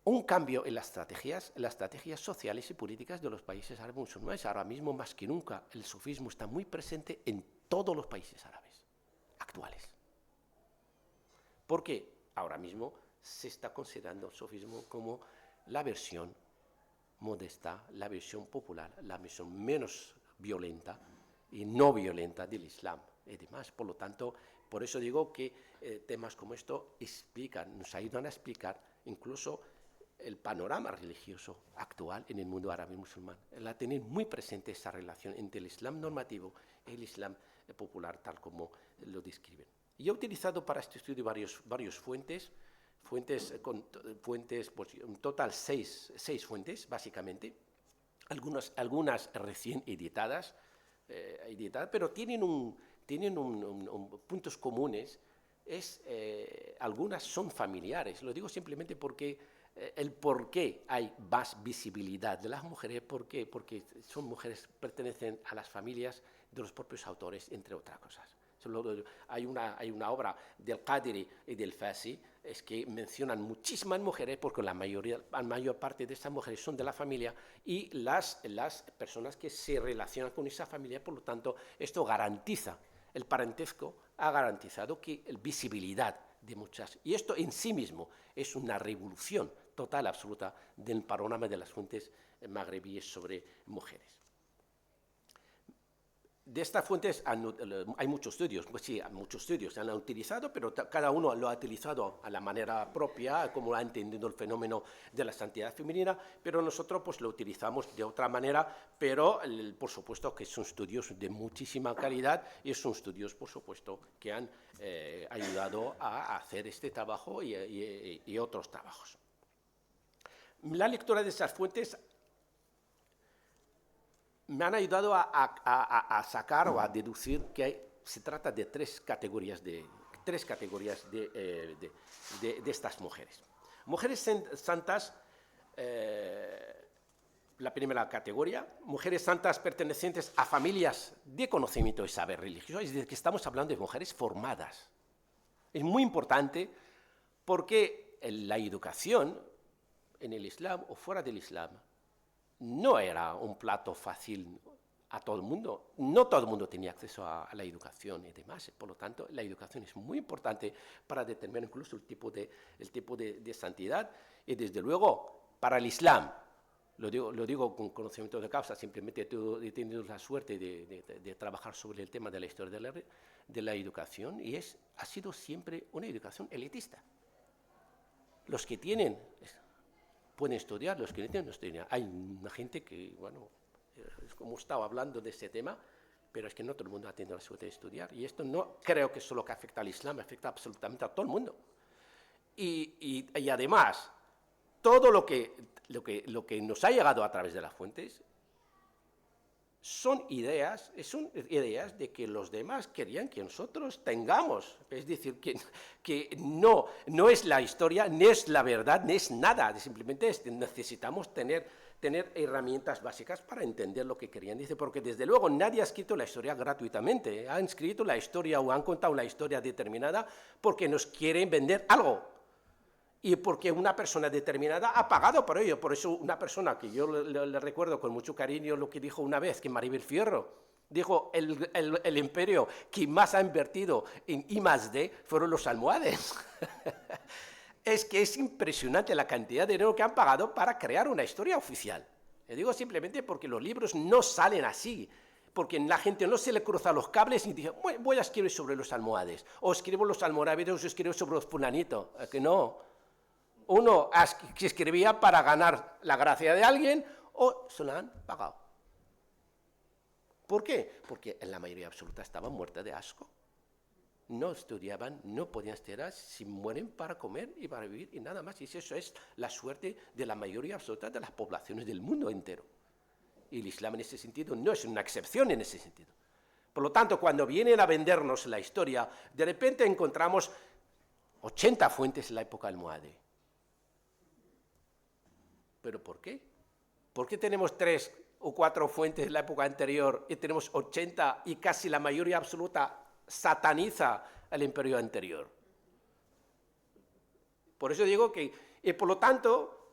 un cambio en las estrategias sociales y políticas de los países árabes musulmanes. Ahora mismo, más que nunca, el sufismo está muy presente en todos los países árabes actuales. Porque ahora mismo se está considerando el sufismo como la versión modesta, la versión popular, la versión menos violenta y no violenta del Islam y demás. Por lo tanto, por eso digo que temas como esto nos ayudan a explicar incluso el panorama religioso actual en el mundo árabe musulmán. La tener muy presente esa relación entre el Islam normativo y el Islam popular, tal como lo describen. Yo he utilizado para este estudio varias fuentes, pues, en total seis fuentes, básicamente, algunas recién editadas, pero tienen puntos comunes. Algunas son familiares. Lo digo simplemente porque el por qué hay más visibilidad de las mujeres, porque son mujeres, pertenecen a las familias de los propios autores, entre otras cosas. Hay una obra del Qadiri y del Fasi, es que mencionan muchísimas mujeres, porque la mayor parte de esas mujeres son de la familia, y las personas que se relacionan con esa familia. Por lo tanto, esto garantiza, el parentesco ha garantizado que visibilidad de muchas, y esto en sí mismo es una revolución total, absoluta, del panorama de las fuentes magrebíes sobre mujeres. De estas fuentes hay muchos estudios, pues sí, muchos estudios se han utilizado, pero cada uno lo ha utilizado a la manera propia, como ha entendido el fenómeno de la santidad femenina, pero nosotros pues lo utilizamos de otra manera, pero por supuesto que son estudios de muchísima calidad y son estudios, por supuesto, que han ayudado a hacer este trabajo y otros trabajos. La lectura de esas fuentes me han ayudado a sacar o a deducir que se trata de tres categorías de estas mujeres. Mujeres santas, la primera categoría, mujeres santas pertenecientes a familias de conocimiento y saber religioso, es decir, que estamos hablando de mujeres formadas. Es muy importante porque la educación en el Islam o fuera del Islam no era un plato fácil a todo el mundo. No todo el mundo tenía acceso a la educación y demás. Por lo tanto, la educación es muy importante para determinar incluso el tipo de santidad. Y desde luego, para el Islam, lo digo con conocimiento de causa, simplemente he tenido la suerte de trabajar sobre el tema de la historia de la educación, y ha sido siempre una educación elitista. Los que tienen pueden estudiar, los que no tienen no estudian. Hay una gente que, bueno, es como estaba hablando de ese tema, pero es que no todo el mundo ha tenido la suerte de estudiar. Y esto no creo que solo que afecta al Islam, afecta absolutamente a todo el mundo. Y además, todo lo que nos ha llegado a través de las fuentes son ideas de que los demás querían que nosotros tengamos. Es decir, que no es la historia, ni es la verdad, ni es nada. Simplemente necesitamos tener herramientas básicas para entender lo que querían. Dice, porque desde luego nadie ha escrito la historia gratuitamente. Han escrito la historia o han contado la historia determinada porque nos quieren vender algo. y porque una persona determinada ha pagado por ello. Por eso una persona que yo le recuerdo con mucho cariño lo que dijo una vez, que Maribel Fierro, dijo, el imperio que más ha invertido en I+D fueron los almohades. Es que es impresionante la cantidad de dinero que han pagado para crear una historia oficial. Le digo simplemente porque los libros no salen así, porque la gente no se le cruza los cables y dice, voy a escribir sobre los almohades, o escribo los almorávides, o escribo sobre los fulanitos. Que no. Uno se escribía para ganar la gracia de alguien, o se lo han pagado. ¿Por qué? Porque en la mayoría absoluta estaban muertas de asco. No estudiaban, no podían estudiar, si mueren para comer y para vivir y nada más. Y eso es la suerte de la mayoría absoluta de las poblaciones del mundo entero. Y el Islam en ese sentido no es una excepción en ese sentido. Por lo tanto, cuando vienen a vendernos la historia, de repente encontramos 80 fuentes en la época almohade. ¿Pero por qué? ¿Por qué tenemos 3 o 4 fuentes en la época anterior y tenemos 80 y casi la mayoría absoluta sataniza al imperio anterior? Por eso digo que, por lo tanto,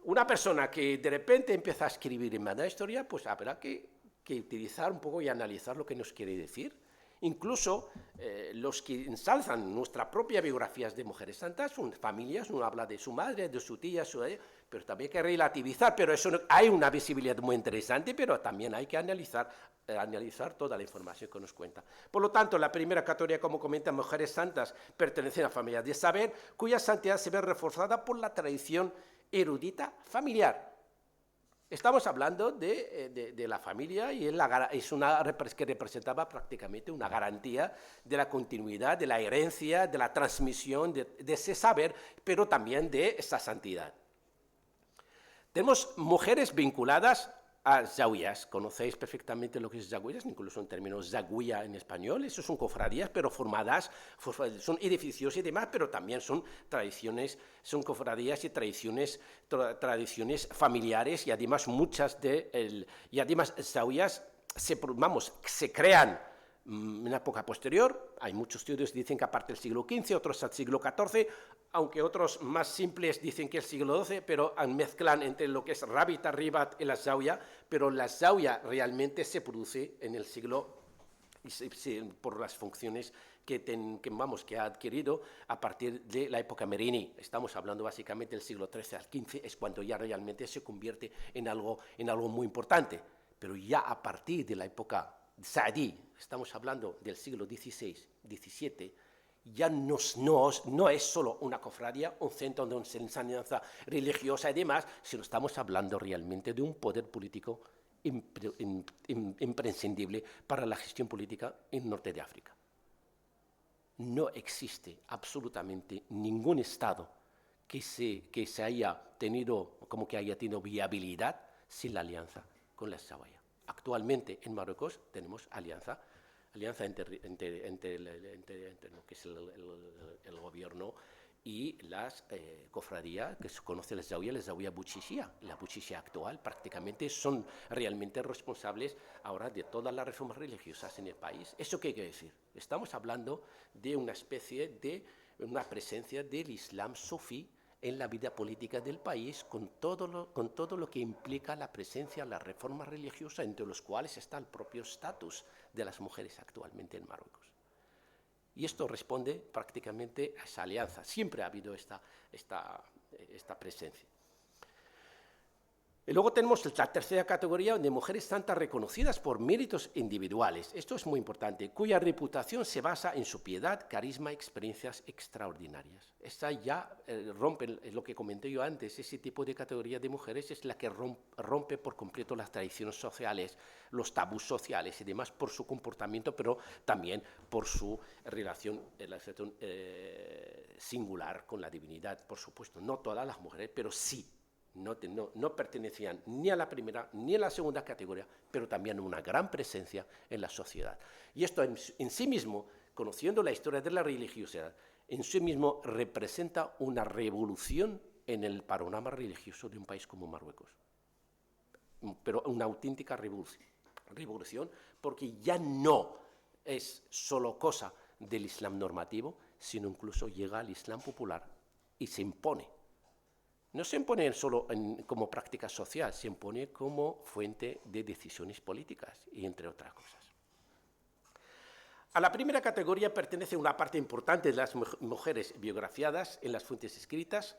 una persona que de repente empieza a escribir en la historia, pues habrá que utilizar un poco y analizar lo que nos quiere decir. Incluso los que ensalzan nuestras propias biografías de mujeres santas son familias, uno habla de su madre, de su tía, pero también hay que relativizar, pero eso hay una visibilidad muy interesante, pero también hay que analizar toda la información que nos cuenta. Por lo tanto, la primera categoría, como comentan, mujeres santas, pertenecen a familias de saber, cuya santidad se ve reforzada por la tradición erudita familiar. Estamos hablando de la familia y es una que representaba prácticamente una garantía de la continuidad, de la herencia, de la transmisión de ese saber, pero también de esa santidad. Tenemos mujeres vinculadas a zawiyas. Conocéis perfectamente lo que es zawiyas, incluso en términos zawiya en español. Eso son cofradías, pero formadas, son edificios y demás, pero también son tradiciones, son cofradías y tradiciones familiares, y además y además zawiyas se crean en la época posterior. Hay muchos estudios que dicen que a partir del siglo XV, otros al siglo XIV, aunque otros más simples dicen que el siglo XII, pero mezclan entre lo que es Rabi'a, Ribat y la Zawiya, pero la Zawiya realmente se produce en el siglo, por las funciones que ha adquirido a partir de la época Merini. Estamos hablando básicamente del siglo XIII al XV, es cuando ya realmente se convierte en algo muy importante. Pero ya a partir de la época Saadi, estamos hablando del siglo XVI, XVII, ya no es solo una cofradía, un centro de enseñanza religiosa y demás, sino estamos hablando realmente de un poder político imprescindible para la gestión política en Norte de África. No existe absolutamente ningún Estado que haya tenido viabilidad sin la alianza con la Zawiya. Actualmente en Marruecos tenemos alianza entre lo que es el gobierno y las cofradías que se conoce la Zawiya Bouchichia. La Bouchichia actual prácticamente son realmente responsables ahora de todas las reformas religiosas en el país. ¿Eso qué quiere decir? Estamos hablando de una especie de una presencia del Islam sufí en la vida política del país, con todo lo que implica la presencia de la reforma religiosa, entre los cuales está el propio estatus de las mujeres actualmente en Marruecos. Y esto responde prácticamente a esa alianza. Siempre ha habido esta presencia. Y luego tenemos la tercera categoría de mujeres santas reconocidas por méritos individuales. Esto es muy importante, cuya reputación se basa en su piedad, carisma y experiencias extraordinarias. Esta ya rompe, lo que comenté yo antes, ese tipo de categoría de mujeres es la que rompe por completo las tradiciones sociales, los tabús sociales y demás por su comportamiento, pero también por su relación singular con la divinidad. Por supuesto, no todas las mujeres, pero sí. No pertenecían ni a la primera ni a la segunda categoría, pero también una gran presencia en la sociedad. Y esto en sí mismo, conociendo la historia de la religiosidad, en sí mismo representa una revolución en el panorama religioso de un país como Marruecos. Pero una auténtica revolución, porque ya no es solo cosa del Islam normativo, sino incluso llega al Islam popular y se impone. No se impone solo como práctica social, se impone como fuente de decisiones políticas y entre otras cosas. A la primera categoría pertenece una parte importante de las mujeres biografiadas en las fuentes escritas.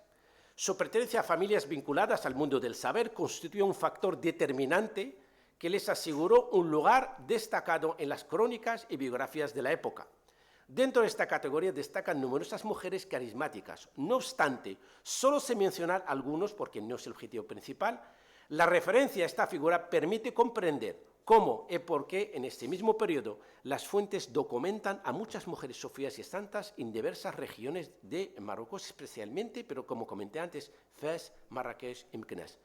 Su pertenencia a familias vinculadas al mundo del saber constituye un factor determinante que les aseguró un lugar destacado en las crónicas y biografías de la época. Dentro de esta categoría destacan numerosas mujeres carismáticas. No obstante, solo se mencionan algunos porque no es el objetivo principal. La referencia a esta figura permite comprender cómo y por qué en este mismo periodo las fuentes documentan a muchas mujeres sofías y santas en diversas regiones de Marruecos especialmente, pero como comenté antes, Fez, Marrakech y Meknès.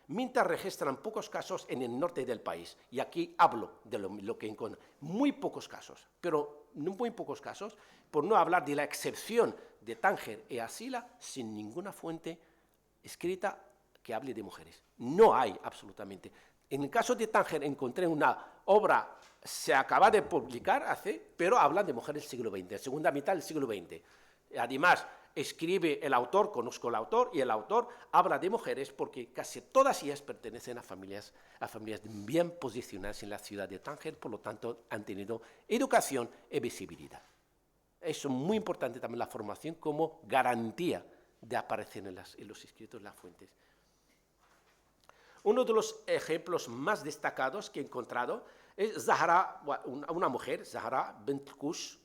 Mientras registran pocos casos en el norte del país, y aquí hablo de lo que encuentro, muy pocos casos, pero no muy pocos casos, por no hablar de la excepción de Tánger y Asila, sin ninguna fuente escrita que hable de mujeres. No hay absolutamente. En el caso de Tánger encontré una obra, se acaba de publicar pero habla de mujeres del siglo XX, segunda mitad del siglo XX. Además, escribe el autor, conozco al autor, y el autor habla de mujeres porque casi todas ellas pertenecen a familias bien posicionadas en la ciudad de Tánger, por lo tanto han tenido educación y visibilidad. Eso es muy importante también la formación como garantía de aparecer en los escritos, en las fuentes. Uno de los ejemplos más destacados que he encontrado es Zahra, una mujer, Zahra bint Kush,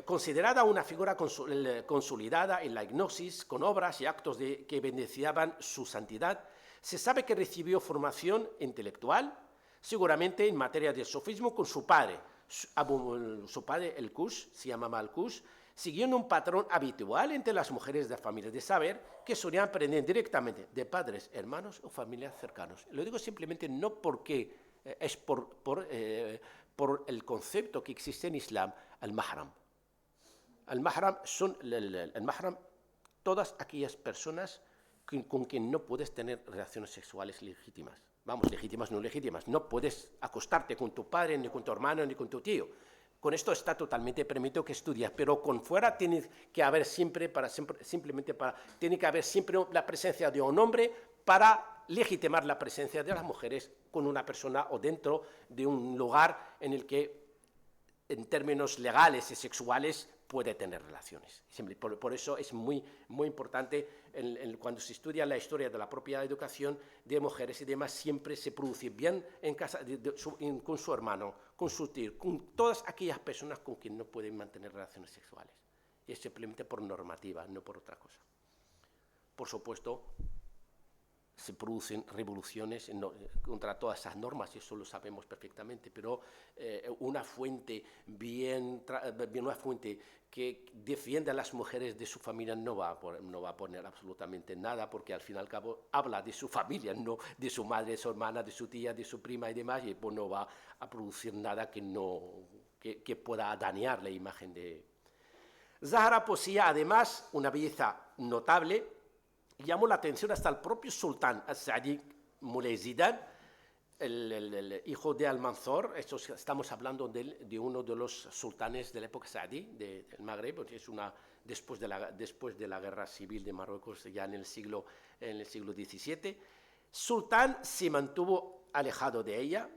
considerada una figura consolidada en la gnosis, con obras y actos que bendecían su santidad. Se sabe que recibió formación intelectual, seguramente en materia de sofismo, con su padre. Su padre, el Kush, se llamaba el Kush, siguiendo un patrón habitual entre las mujeres de familias de saber que solían aprender directamente de padres, hermanos o familias cercanos. Lo digo simplemente no porque es por el concepto que existe en Islam, el mahram. El mahram son todas aquellas personas con quien no puedes tener relaciones sexuales legítimas. Vamos, legítimas, no legítimas. No puedes acostarte con tu padre, ni con tu hermano, ni con tu tío. Con esto está totalmente permitido que estudies, pero con fuera tiene que haber siempre la presencia de un hombre para legitimar la presencia de las mujeres con una persona o dentro de un lugar en el que, en términos legales y sexuales, puede tener relaciones. Por eso es muy importante cuando se estudia la historia de la propia educación de mujeres y demás, siempre se produce bien en casa con su hermano, con su tío, con todas aquellas personas con quien no pueden mantener relaciones sexuales. Y es simplemente por normativa, no por otra cosa. Por supuesto, se producen revoluciones contra todas esas normas, y eso lo sabemos perfectamente, pero una fuente una fuente que defiende a las mujeres de su familia no va a poner absolutamente nada, porque al fin y al cabo habla de su familia, no de su madre, de su hermana, de su tía, de su prima y demás, y pues no va a producir nada que pueda dañar la imagen de... Zahra poseía además una belleza notable. Llamó la atención hasta el propio sultán al-Sa'di Moulay Zidane, el hijo de Al-Mansur. Estamos hablando de uno de los sultanes de la época Sa'di, del Magreb, porque es después de la guerra civil de Marruecos, ya en el siglo XVII. Sultán se mantuvo alejado de ella,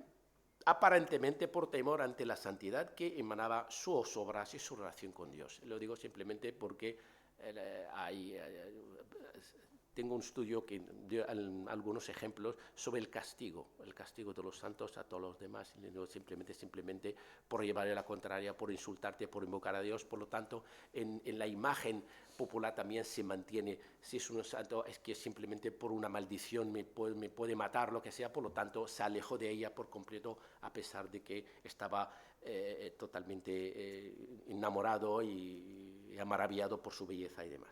aparentemente por temor ante la santidad que emanaba sus obras y su relación con Dios. Lo digo simplemente porque tengo un estudio que dio algunos ejemplos sobre el castigo de los santos a todos los demás, simplemente por llevarle la contraria, por insultarte, por invocar a Dios. Por lo tanto, en la imagen popular también se mantiene, si es un santo, es que simplemente por una maldición me puede matar, lo que sea. Por lo tanto, se alejó de ella por completo, a pesar de que estaba totalmente enamorado y maravillado por su belleza y demás.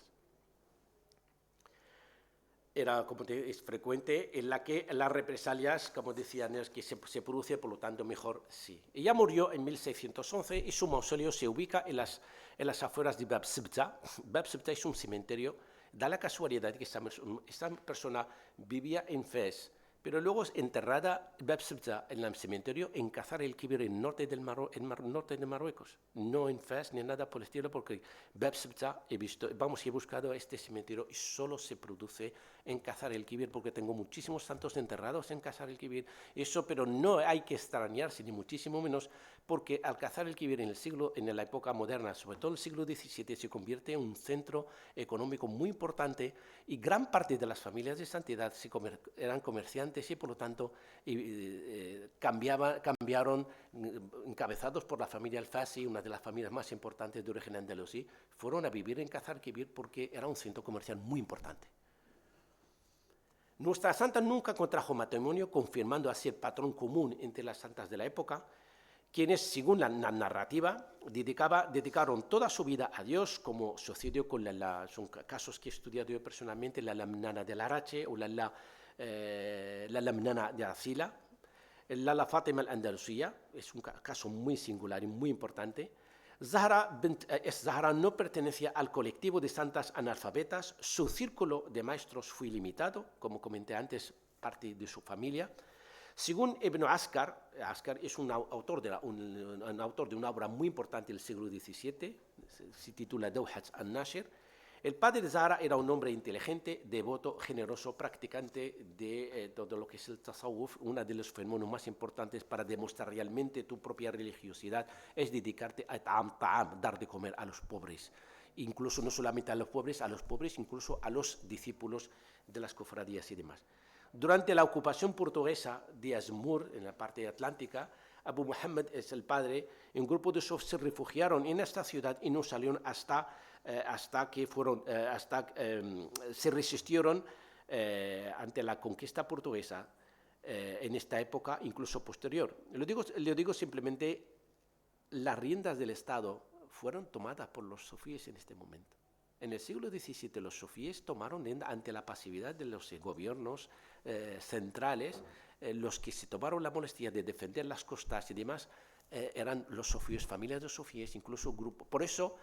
Es frecuente en la que las represalias, como decían, es que se produce, por lo tanto, mejor sí. Ella murió en 1611 y su mausoleo se ubica en las afueras de Bab Sibta. Bab Sibta es un cementerio. Da la casualidad que esta persona vivía en Fez, pero luego es enterrada Bab Sibta en el cementerio en Cazar el Kibir, en el norte norte de Marruecos. No en Fez ni nada por el estilo, porque Bab Sibta he buscado este cementerio y solo se produce en Cazar el Kibir, porque tengo muchísimos santos enterrados en Cazar el Kibir. Eso, pero no hay que extrañarse, ni muchísimo menos, porque al Cazar el Kibir en la época moderna, sobre todo el siglo XVII, se convierte en un centro económico muy importante y gran parte de las familias de santidad eran comerciantes y por lo tanto cambiaron, encabezados por la familia Alfasi, una de las familias más importantes de origen andalusí, fueron a vivir en Cazar Kibir porque era un centro comercial muy importante. Nuestra santa nunca contrajo matrimonio, confirmando así el patrón común entre las santas de la época, quienes, según la narrativa, dedicaron toda su vida a Dios, como sucedió con son casos que he estudiado yo personalmente, la Lamnana de Larache o la Lamnana de Arcila, la Fátima al-Andalusía, es un caso muy singular y muy importante. Zahra no pertenecía al colectivo de santas analfabetas, su círculo de maestros fue limitado, como comenté antes, parte de su familia. Según Ibn Askar es un autor de una obra muy importante del siglo XVII, se titula Dawhat al-Nashir. El padre de Zahra era un hombre inteligente, devoto, generoso, practicante de todo lo que es el tasawwuf. Uno de los fenómenos más importantes para demostrar realmente tu propia religiosidad es dedicarte a ta'am, dar de comer a los pobres. Incluso no solamente a los pobres, incluso a los discípulos de las cofradías y demás. Durante la ocupación portuguesa de Azmur, en la parte atlántica, Abu Muhammad es el padre, un grupo de sofs se refugiaron en esta ciudad y no salieron hasta que se resistieron ante la conquista portuguesa en esta época, incluso posterior. Lo digo simplemente, las riendas del Estado fueron tomadas por los sofíes en este momento. En el siglo XVII los sofíes tomaron ante la pasividad de los gobiernos centrales, los que se tomaron la molestia de defender las costas y demás, eran los sofíes, familias de sofíes, incluso grupos. Por eso,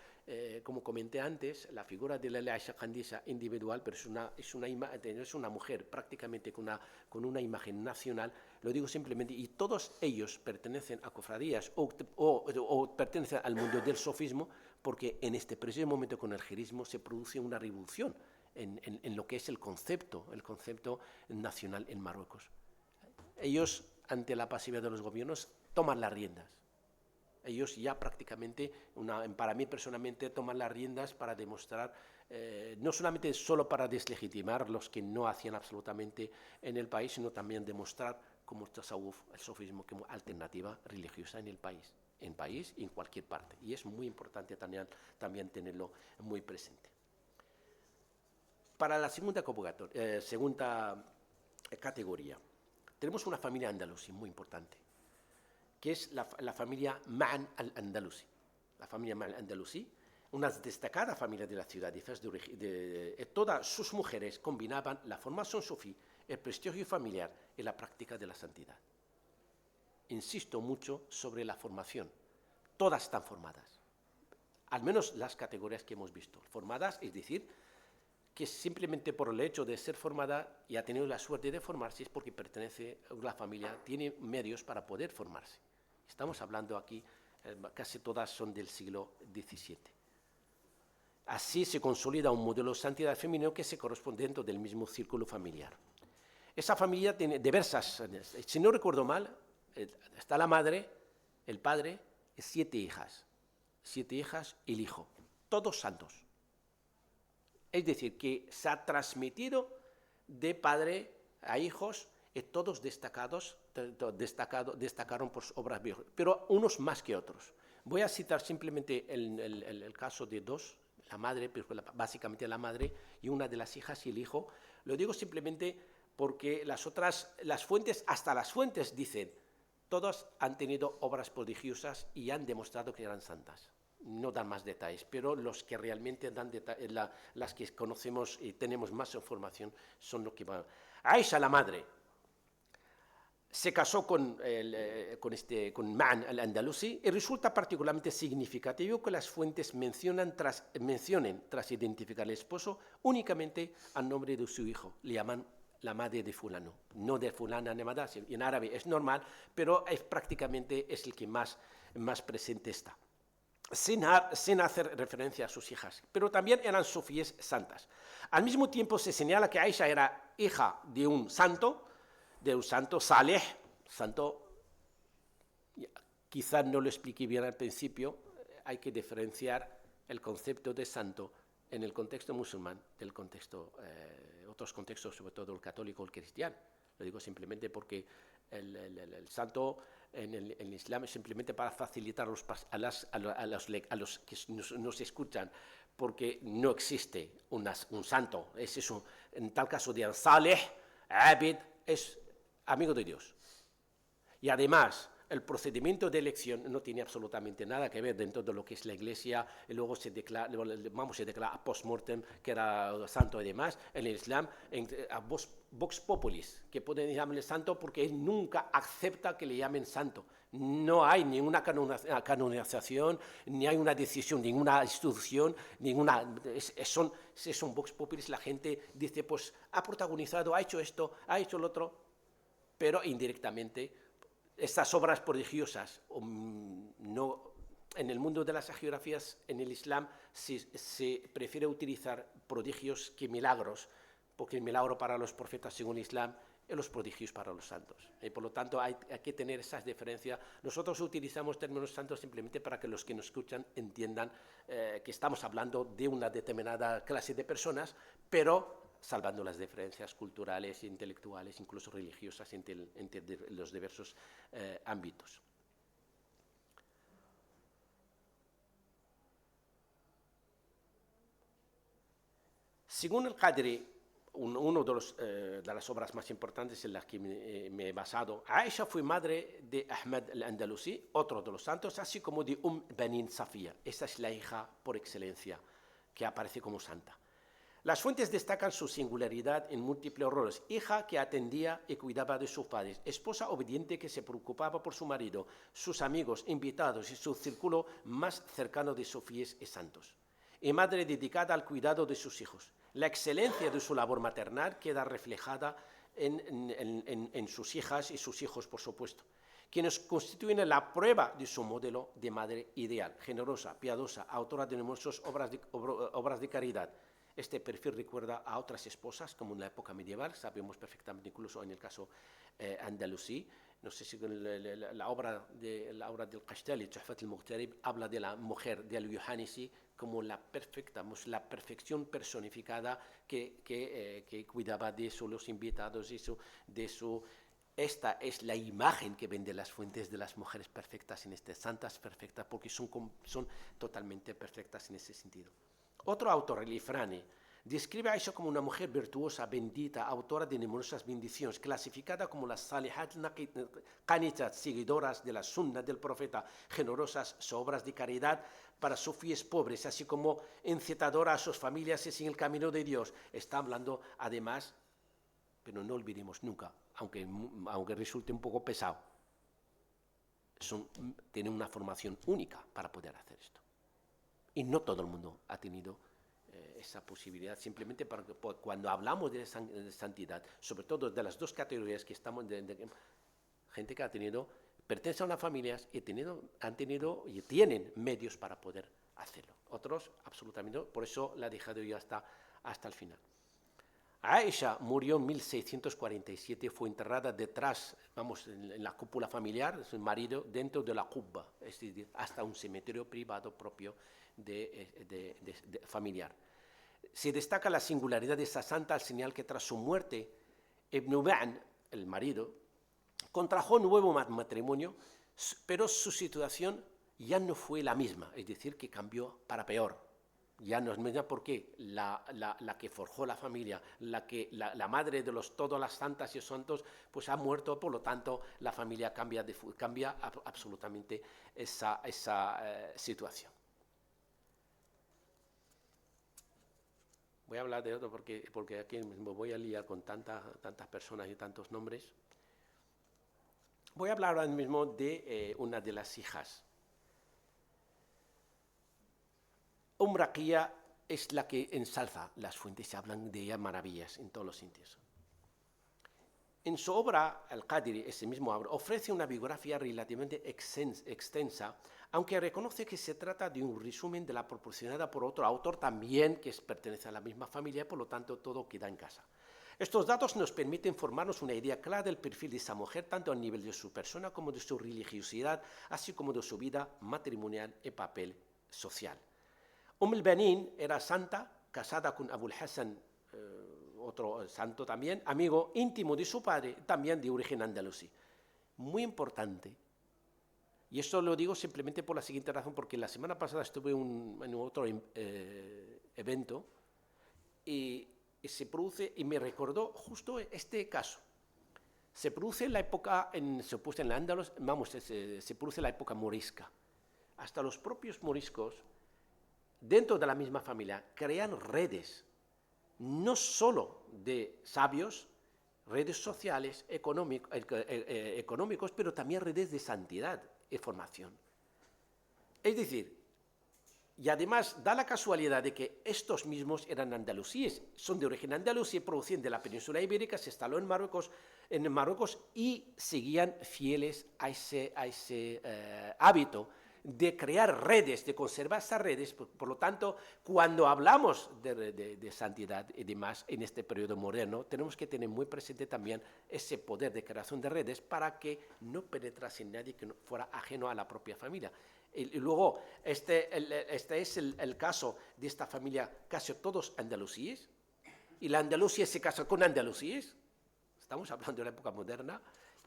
como comenté antes, la figura de la Aisha Khandisa individual, pero es una mujer prácticamente con una imagen nacional, lo digo simplemente, y todos ellos pertenecen a cofradías o pertenecen al mundo del sofismo, porque en este preciso momento con el jerismo se produce una revolución en lo que es el concepto nacional en Marruecos. Ellos, ante la pasividad de los gobiernos, toman las riendas. Ellos ya prácticamente, para mí personalmente, toman las riendas para demostrar, no solamente solo para deslegitimar los que no hacían absolutamente en el país, sino también demostrar como el sofismo como alternativa religiosa en el país y en cualquier parte. Y es muy importante también tenerlo muy presente. Para la segunda categoría, tenemos una familia andalusí muy importante, que es la familia Ma'an al-Andalusi. La familia Ma'an al-Andalusi, una destacada familia de la ciudad de Fez, todas sus mujeres combinaban la formación sufí, el prestigio familiar y la práctica de la santidad. Insisto mucho sobre la formación. Todas están formadas, al menos las categorías que hemos visto. Formadas, es decir, que simplemente por el hecho de ser formada y ha tenido la suerte de formarse es porque pertenece a la familia, tiene medios para poder formarse. Estamos hablando aquí, casi todas son del siglo XVII. Así se consolida un modelo de santidad femenino que se corresponde dentro del mismo círculo familiar. Esa familia tiene diversas, si no recuerdo mal, está la madre, el padre, 7 hijas y el hijo, todos santos. Es decir, que se ha transmitido de padre a hijos y todos destacaron por sus obras viejas, pero unos más que otros. Voy a citar simplemente el caso de dos, la madre, básicamente la madre y una de las hijas y el hijo. Lo digo simplemente porque las fuentes dicen, todos han tenido obras prodigiosas y han demostrado que eran santas. No dan más detalles, pero los que realmente dan detalles, las que conocemos y tenemos más información son los que van. Aisha, la madre, se casó con Ma'an al-Andalusi y resulta particularmente significativo que las fuentes mencionen tras identificar al esposo únicamente al nombre de su hijo. Le llaman la madre de fulano, no de fulana ni madre, en árabe es normal, pero prácticamente es el que más presente está. Sin hacer referencia a sus hijas, pero también eran sufíes santas. Al mismo tiempo se señala que Aisha era hija de un santo Saleh, santo, quizás no lo expliqué bien al principio, hay que diferenciar el concepto de santo en el contexto musulmán del contexto, otros contextos, sobre todo el católico o el cristiano. Lo digo simplemente porque el santo en el Islam es simplemente para facilitar a los que nos escuchan, porque no existe un santo. Es eso. En tal caso de Saleh, Abid, es amigo de Dios. Y además, el procedimiento de elección no tiene absolutamente nada que ver dentro de lo que es la Iglesia, y luego se declara post-mortem que era santo y demás. En el Islam, a Vox Populis, que pueden llamarle santo porque él nunca acepta que le llamen santo. No hay ninguna canonización, ni hay una decisión, ninguna institución, son Vox Populis. La gente dice, pues ha protagonizado, ha hecho esto, ha hecho lo otro, pero indirectamente. Estas obras prodigiosas, no, en el mundo de las hagiografías, en el Islam, se prefiere utilizar prodigios que milagros, porque el milagro para los profetas según el Islam y los prodigios para los santos. Y por lo tanto hay que tener esas diferencias. Nosotros utilizamos términos santos simplemente para que los que nos escuchan entiendan que estamos hablando de una determinada clase de personas, pero salvando las diferencias culturales, intelectuales, incluso religiosas entre los diversos ámbitos. Según el Qadri, uno de las obras más importantes en las que me he basado, Aisha fue madre de Ahmad al-Andalusi, otro de los santos, así como de Banin Safía. Esa es la hija por excelencia que aparece como santa. Las fuentes destacan su singularidad en múltiples roles: hija que atendía y cuidaba de sus padres, esposa obediente que se preocupaba por su marido, sus amigos, invitados y su círculo más cercano de sufíes y santos, y madre dedicada al cuidado de sus hijos. La excelencia de su labor maternal queda reflejada en sus hijas y sus hijos, por supuesto, quienes constituyen la prueba de su modelo de madre ideal, generosa, piadosa, autora de numerosas obras de caridad. Este perfil recuerda a otras esposas, como en la época medieval, sabemos perfectamente, incluso en el caso andalusí. No sé si la obra del Qashtali, Tuhfat al-Mughtarib, habla de la mujer de al-Yuhanisi como la perfección personificada que cuidaba de los invitados y esta es la imagen que ven de las fuentes de las mujeres perfectas, santas perfectas, porque son totalmente perfectas en ese sentido. Otro autor, el Ifrani, describe a Aisha como una mujer virtuosa, bendita, autora de numerosas bendiciones, clasificada como las salihat qanitat, seguidoras de la sunna del profeta, generosas, obras de caridad para sufíes pobres, así como incitadora a sus familias en el camino de Dios. Está hablando, además, pero no olvidemos nunca, aunque resulte un poco pesado, tienen una formación única para poder hacer esto. Y no todo el mundo ha tenido esa posibilidad. Simplemente cuando hablamos de santidad, sobre todo de las dos categorías que estamos, gente que pertenece a una familia han tenido y tienen medios para poder hacerlo. Otros, absolutamente no. Por eso la he dejado yo hasta el final. Aisha murió en 1647, fue enterrada detrás, en la cúpula familiar, su marido, dentro de la Qubba, es decir, hasta un cementerio privado propio familiar. Se destaca la singularidad de esta santa al señalar que tras su muerte, Ibn Uba'n, el marido, contrajo un nuevo matrimonio, pero su situación ya no fue la misma, es decir, que cambió para peor. Ya no es misma porque la que forjó la familia, la madre de todas las santas y santos, pues ha muerto, por lo tanto la familia cambia absolutamente esa situación. Voy a hablar de otro porque aquí me voy a liar con tantas personas y tantos nombres. Voy a hablar ahora mismo de una de las hijas. Raqiya es la que ensalza las fuentes, se hablan de ella maravillas en todos los sitios. En su obra, Al-Qadiri, ese mismo obra, ofrece una biografía relativamente extensa, aunque reconoce que se trata de un resumen de la proporcionada por otro autor también que pertenece a la misma familia, por lo tanto todo queda en casa. Estos datos nos permiten formarnos una idea clara del perfil de esa mujer, tanto a nivel de su persona como de su religiosidad, así como de su vida matrimonial y papel social. al-Banin era santa, casada con Abul Hassan, otro santo también, amigo íntimo de su padre, también de origen andalusí. Muy importante, y esto lo digo simplemente por la siguiente razón, porque la semana pasada estuve en otro evento y se produce, y me recordó justo este caso. Se produce en la época, se produce en la época morisca. Hasta los propios moriscos, dentro de la misma familia, crean redes, no solo de sabios, redes sociales, económicos, pero también redes de santidad y formación. Es decir, y además da la casualidad de que estos mismos eran andalusíes, son de origen andalusí, proceden de la península ibérica, se instaló en Marruecos y seguían fieles a ese hábito de crear redes, de conservar esas redes. Por lo tanto, cuando hablamos de santidad y demás en este periodo moderno, tenemos que tener muy presente también ese poder de creación de redes para que no penetrase nadie que no fuera ajeno a la propia familia. Y luego, este es el caso de esta familia, casi todos andalusíes, y la Andalucía se casa con andalusíes, estamos hablando de la época moderna,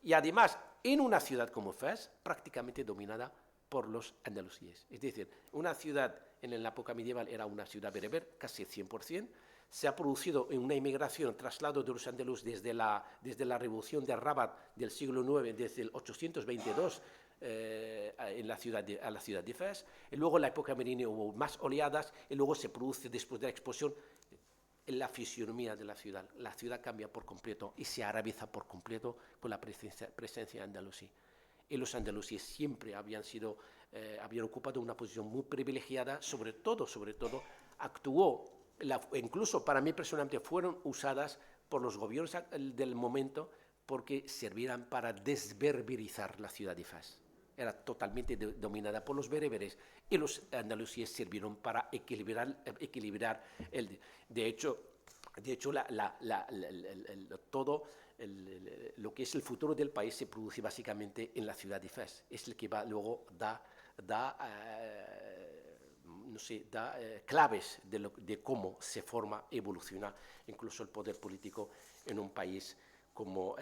y además en una ciudad como Fez, prácticamente dominada por los andalusíes. Es decir, una ciudad en la época medieval era una ciudad bereber, casi 100%, se ha producido una inmigración, traslado de los andaluces desde la revolución de Rabat del siglo IX, desde el 822, a la ciudad de Fez, y luego en la época merovingia hubo más oleadas, y luego se produce, después de la explosión, la fisionomía de la ciudad cambia por completo y se arabiza por completo con la presencia andalusí. Y los andalusíes siempre habían ocupado una posición muy privilegiada, sobre todo, incluso para mí personalmente fueron usadas por los gobiernos del momento porque servían para desberberizar la ciudad de Fez. Era totalmente dominada por los bereberes y los andalusíes sirvieron para equilibrar de hecho todo lo que es el futuro del país se produce básicamente en la ciudad de Fez. Es el que luego da claves de cómo se forma, evoluciona incluso el poder político en un país como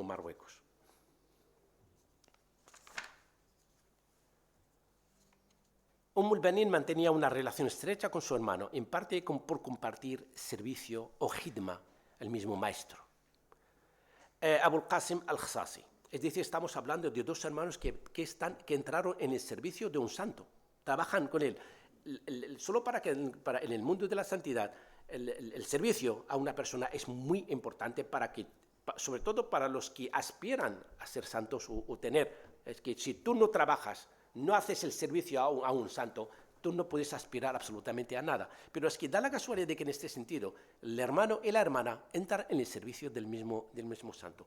Marruecos. al-Banin mantenía una relación estrecha con su hermano, en parte por compartir servicio o hidma, el mismo maestro. Abul Qasim al-Khsasi. Es decir, estamos hablando de dos hermanos que entraron en el servicio de un santo, trabajan con él. Solo en el mundo de la santidad, el servicio a una persona es muy importante sobre todo para los que aspiran a ser santos o tener. Es que si tú no trabajas, no haces el servicio a un santo, tú no puedes aspirar absolutamente a nada. Pero es que da la casualidad de que en este sentido el hermano y la hermana entran en el servicio del mismo santo.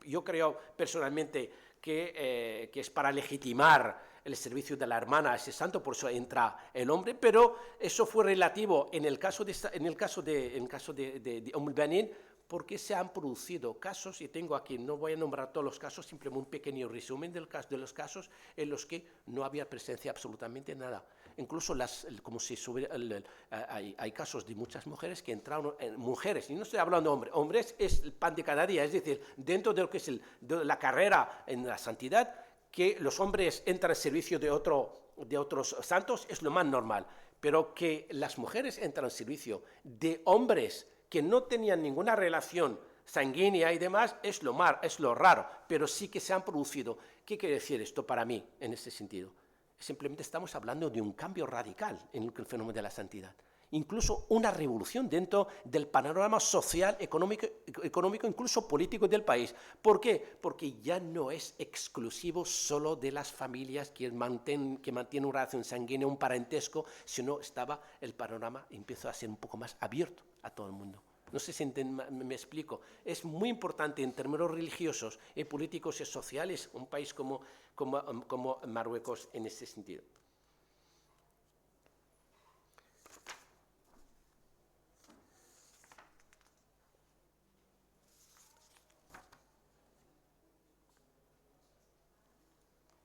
Yo creo personalmente que es para legitimar el servicio de la hermana a ese santo, por eso entra el hombre, pero eso fue relativo en el caso de al-Banin, porque se han producido casos, y tengo aquí, no voy a nombrar todos los casos, simplemente un pequeño resumen de los casos en los que no había presencia absolutamente nada. Incluso hay casos de muchas mujeres que entraron, mujeres, y no estoy hablando de hombres, hombres es el pan de cada día, es decir, dentro de lo que es de la carrera en la santidad, que los hombres entran al servicio de otros santos es lo más normal, pero que las mujeres entran al servicio de hombres que no tenían ninguna relación sanguínea y demás, es lo raro, pero sí que se han producido. ¿Qué quiere decir esto para mí en ese sentido? Simplemente estamos hablando de un cambio radical en el fenómeno de la santidad. Incluso una revolución dentro del panorama social, económico, incluso político del país. ¿Por qué? Porque ya no es exclusivo solo de las familias que mantienen una relación sanguínea, un parentesco, sino el panorama empieza a ser un poco más abierto a todo el mundo. No sé si me explico. Es muy importante en términos religiosos, políticos y sociales un país como Marruecos en ese sentido.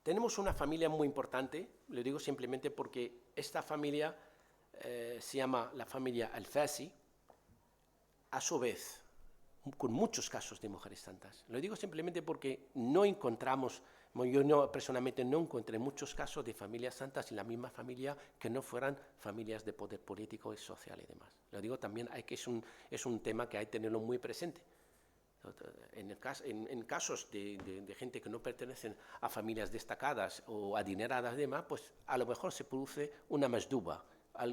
Tenemos una familia muy importante, lo digo simplemente porque esta familia se llama la familia Al-Fassi, a su vez, con muchos casos de mujeres santas. Lo digo simplemente porque no encontramos, yo personalmente no encontré muchos casos de familias santas en la misma familia que no fueran familias de poder político y social y demás. Lo digo también, es un tema que hay que tenerlo muy presente. En casos de gente que no pertenecen a familias destacadas o adineradas y demás, pues a lo mejor se produce una masduba,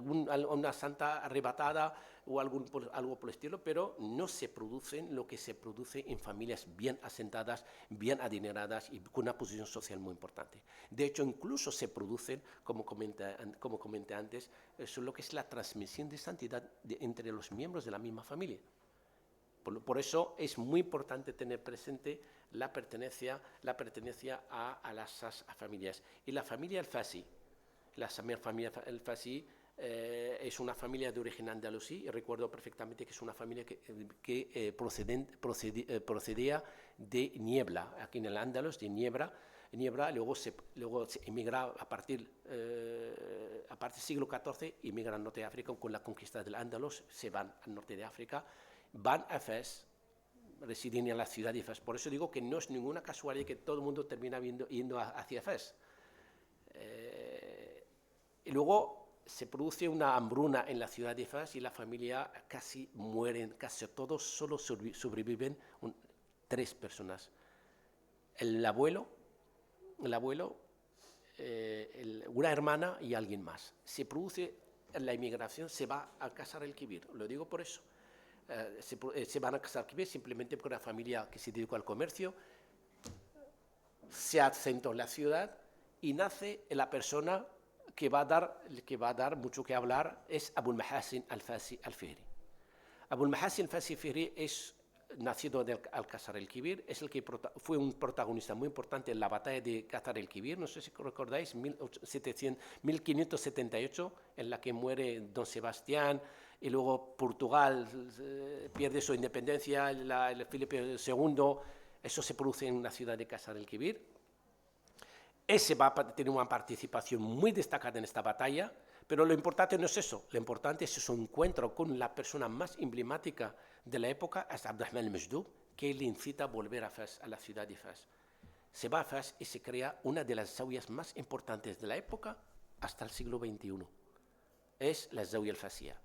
una santa arrebatada o algo por el estilo, pero no se producen lo que se produce en familias bien asentadas, bien adineradas y con una posición social muy importante. De hecho, incluso se producen, como comenté antes, lo que es la transmisión de santidad entre los miembros de la misma familia. Por eso es muy importante tener presente la pertenencia a las familias. Y la familia Al-Fassi, es una familia de origen andalusí, y recuerdo perfectamente que es una familia que procedía de Niebla, aquí en el Andalus, de Niebla, luego se emigra a partir del siglo XIV, emigra al norte de África con la conquista del Andalus, se van al norte de África, van a Fez, residen en la ciudad de Fez. Por eso digo que no es ninguna casualidad que todo el mundo termina yendo hacia Fez. Y luego se produce una hambruna en la ciudad de Fez y la familia casi mueren, casi todos, solo sobreviven 3 personas. El abuelo, una hermana y alguien más. Se produce la inmigración, se va a Casar el Kibir. Lo digo por eso. Se van a Casar el Kibir simplemente porque una familia que se dedicó al comercio se asentó en la ciudad y nace la persona que va a dar mucho que hablar, es Abul Mahasin Al-Fassi Al-Fihri. Abul Mahasin Al-Fassi Al-Fihri es nacido al Casar el Kibir, es el que fue un protagonista muy importante en la batalla de Casar el Kibir, no sé si recordáis, 1578, en la que muere Don Sebastián, y luego Portugal pierde su independencia, el Felipe II, eso se produce en la ciudad de Casar el Kibir. Ese va a tener una participación muy destacada en esta batalla, pero lo importante no es eso, lo importante es su encuentro con la persona más emblemática de la época, es Abdurrahman al-Majdub, que le incita a volver a Fez, a la ciudad de Fez. Se va a Fez y se crea una de las zawiyas más importantes de la época hasta el siglo XXI. Es la Zawiya al-Fasiyya.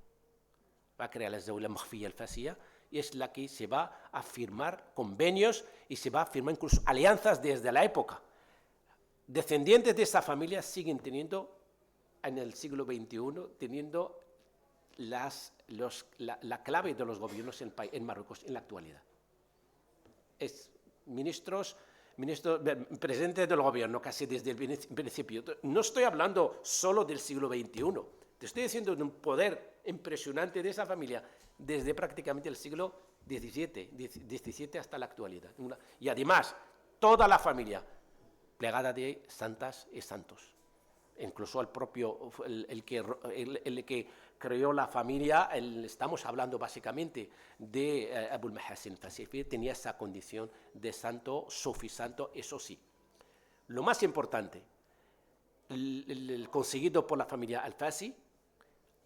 Va a crear la Zawiya al-Makhfiyya al-Fasiyya y es la que se va a firmar convenios y se va a firmar incluso alianzas desde la época. Descendientes de esa familia siguen teniendo, en el siglo XXI, teniendo la clave de los gobiernos en Marruecos en la actualidad. Es presidentes del gobierno casi desde el principio. No estoy hablando solo del siglo XXI, te estoy diciendo de un poder impresionante de esa familia desde prácticamente el siglo XVII hasta la actualidad. Y además, toda la familia plegada de santas y santos. Incluso el propio, el que creó la familia, estamos hablando básicamente de Abul Mahasin Al-Fassi, tenía esa condición de santo, sufi santo, eso sí. Lo más importante, el conseguido por la familia Al-Fassi,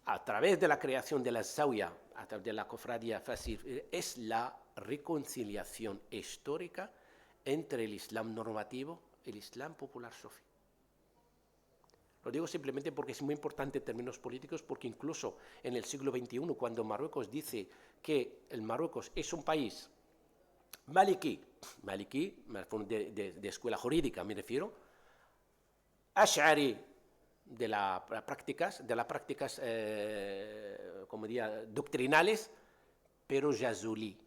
a través de la creación de la Zawiya, a través de la cofradía Fassi, es la reconciliación histórica entre el Islam normativo y el Islam popular sufi. Lo digo simplemente porque es muy importante en términos políticos, porque incluso en el siglo XXI, cuando Marruecos dice que el Marruecos es un país maliki, de escuela jurídica me refiero, ash'ari de las prácticas como diría, doctrinales, pero jazuli.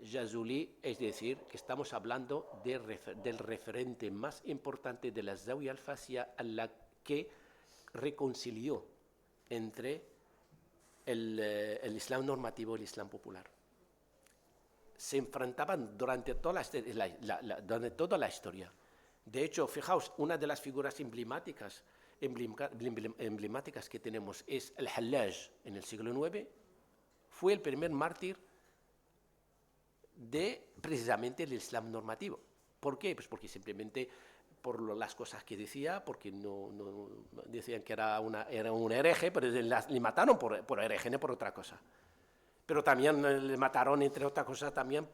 Jazuli, es decir, que estamos hablando del referente más importante de la Zawiya al-Fasiyya, a la que reconcilió entre el Islam normativo y el Islam popular. se enfrentaban durante toda durante toda la historia. De hecho, fijaos, una de las figuras emblemáticas que tenemos es el Hallaj en el siglo IX, fue el primer mártir de precisamente el Islam normativo. ¿Por qué? Pues porque simplemente por las cosas que decía, porque no decían que era un hereje, pero le mataron por hereje, no por otra cosa. Pero también le mataron, entre otras cosas, también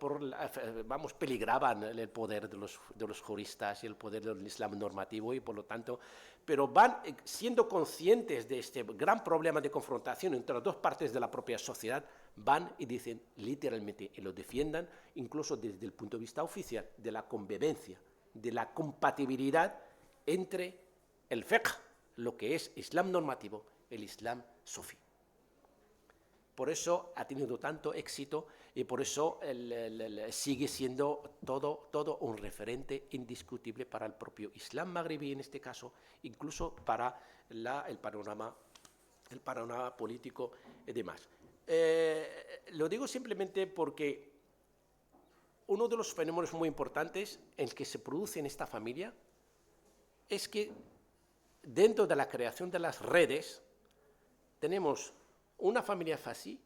peligraban el poder de los juristas y el poder del Islam normativo, y por lo tanto, pero van siendo conscientes de este gran problema de confrontación entre las dos partes de la propia sociedad, van y dicen literalmente, y lo defiendan incluso desde el punto de vista oficial, de la convivencia, de la compatibilidad entre el fiqh, lo que es Islam normativo, el Islam sufí. Por eso ha tenido tanto éxito y por eso sigue siendo todo un referente indiscutible para el propio Islam magrebí en este caso, incluso para el panorama político y demás. Lo digo simplemente porque uno de los fenómenos muy importantes en el que se produce en esta familia es que dentro de la creación de las redes tenemos una familia fasí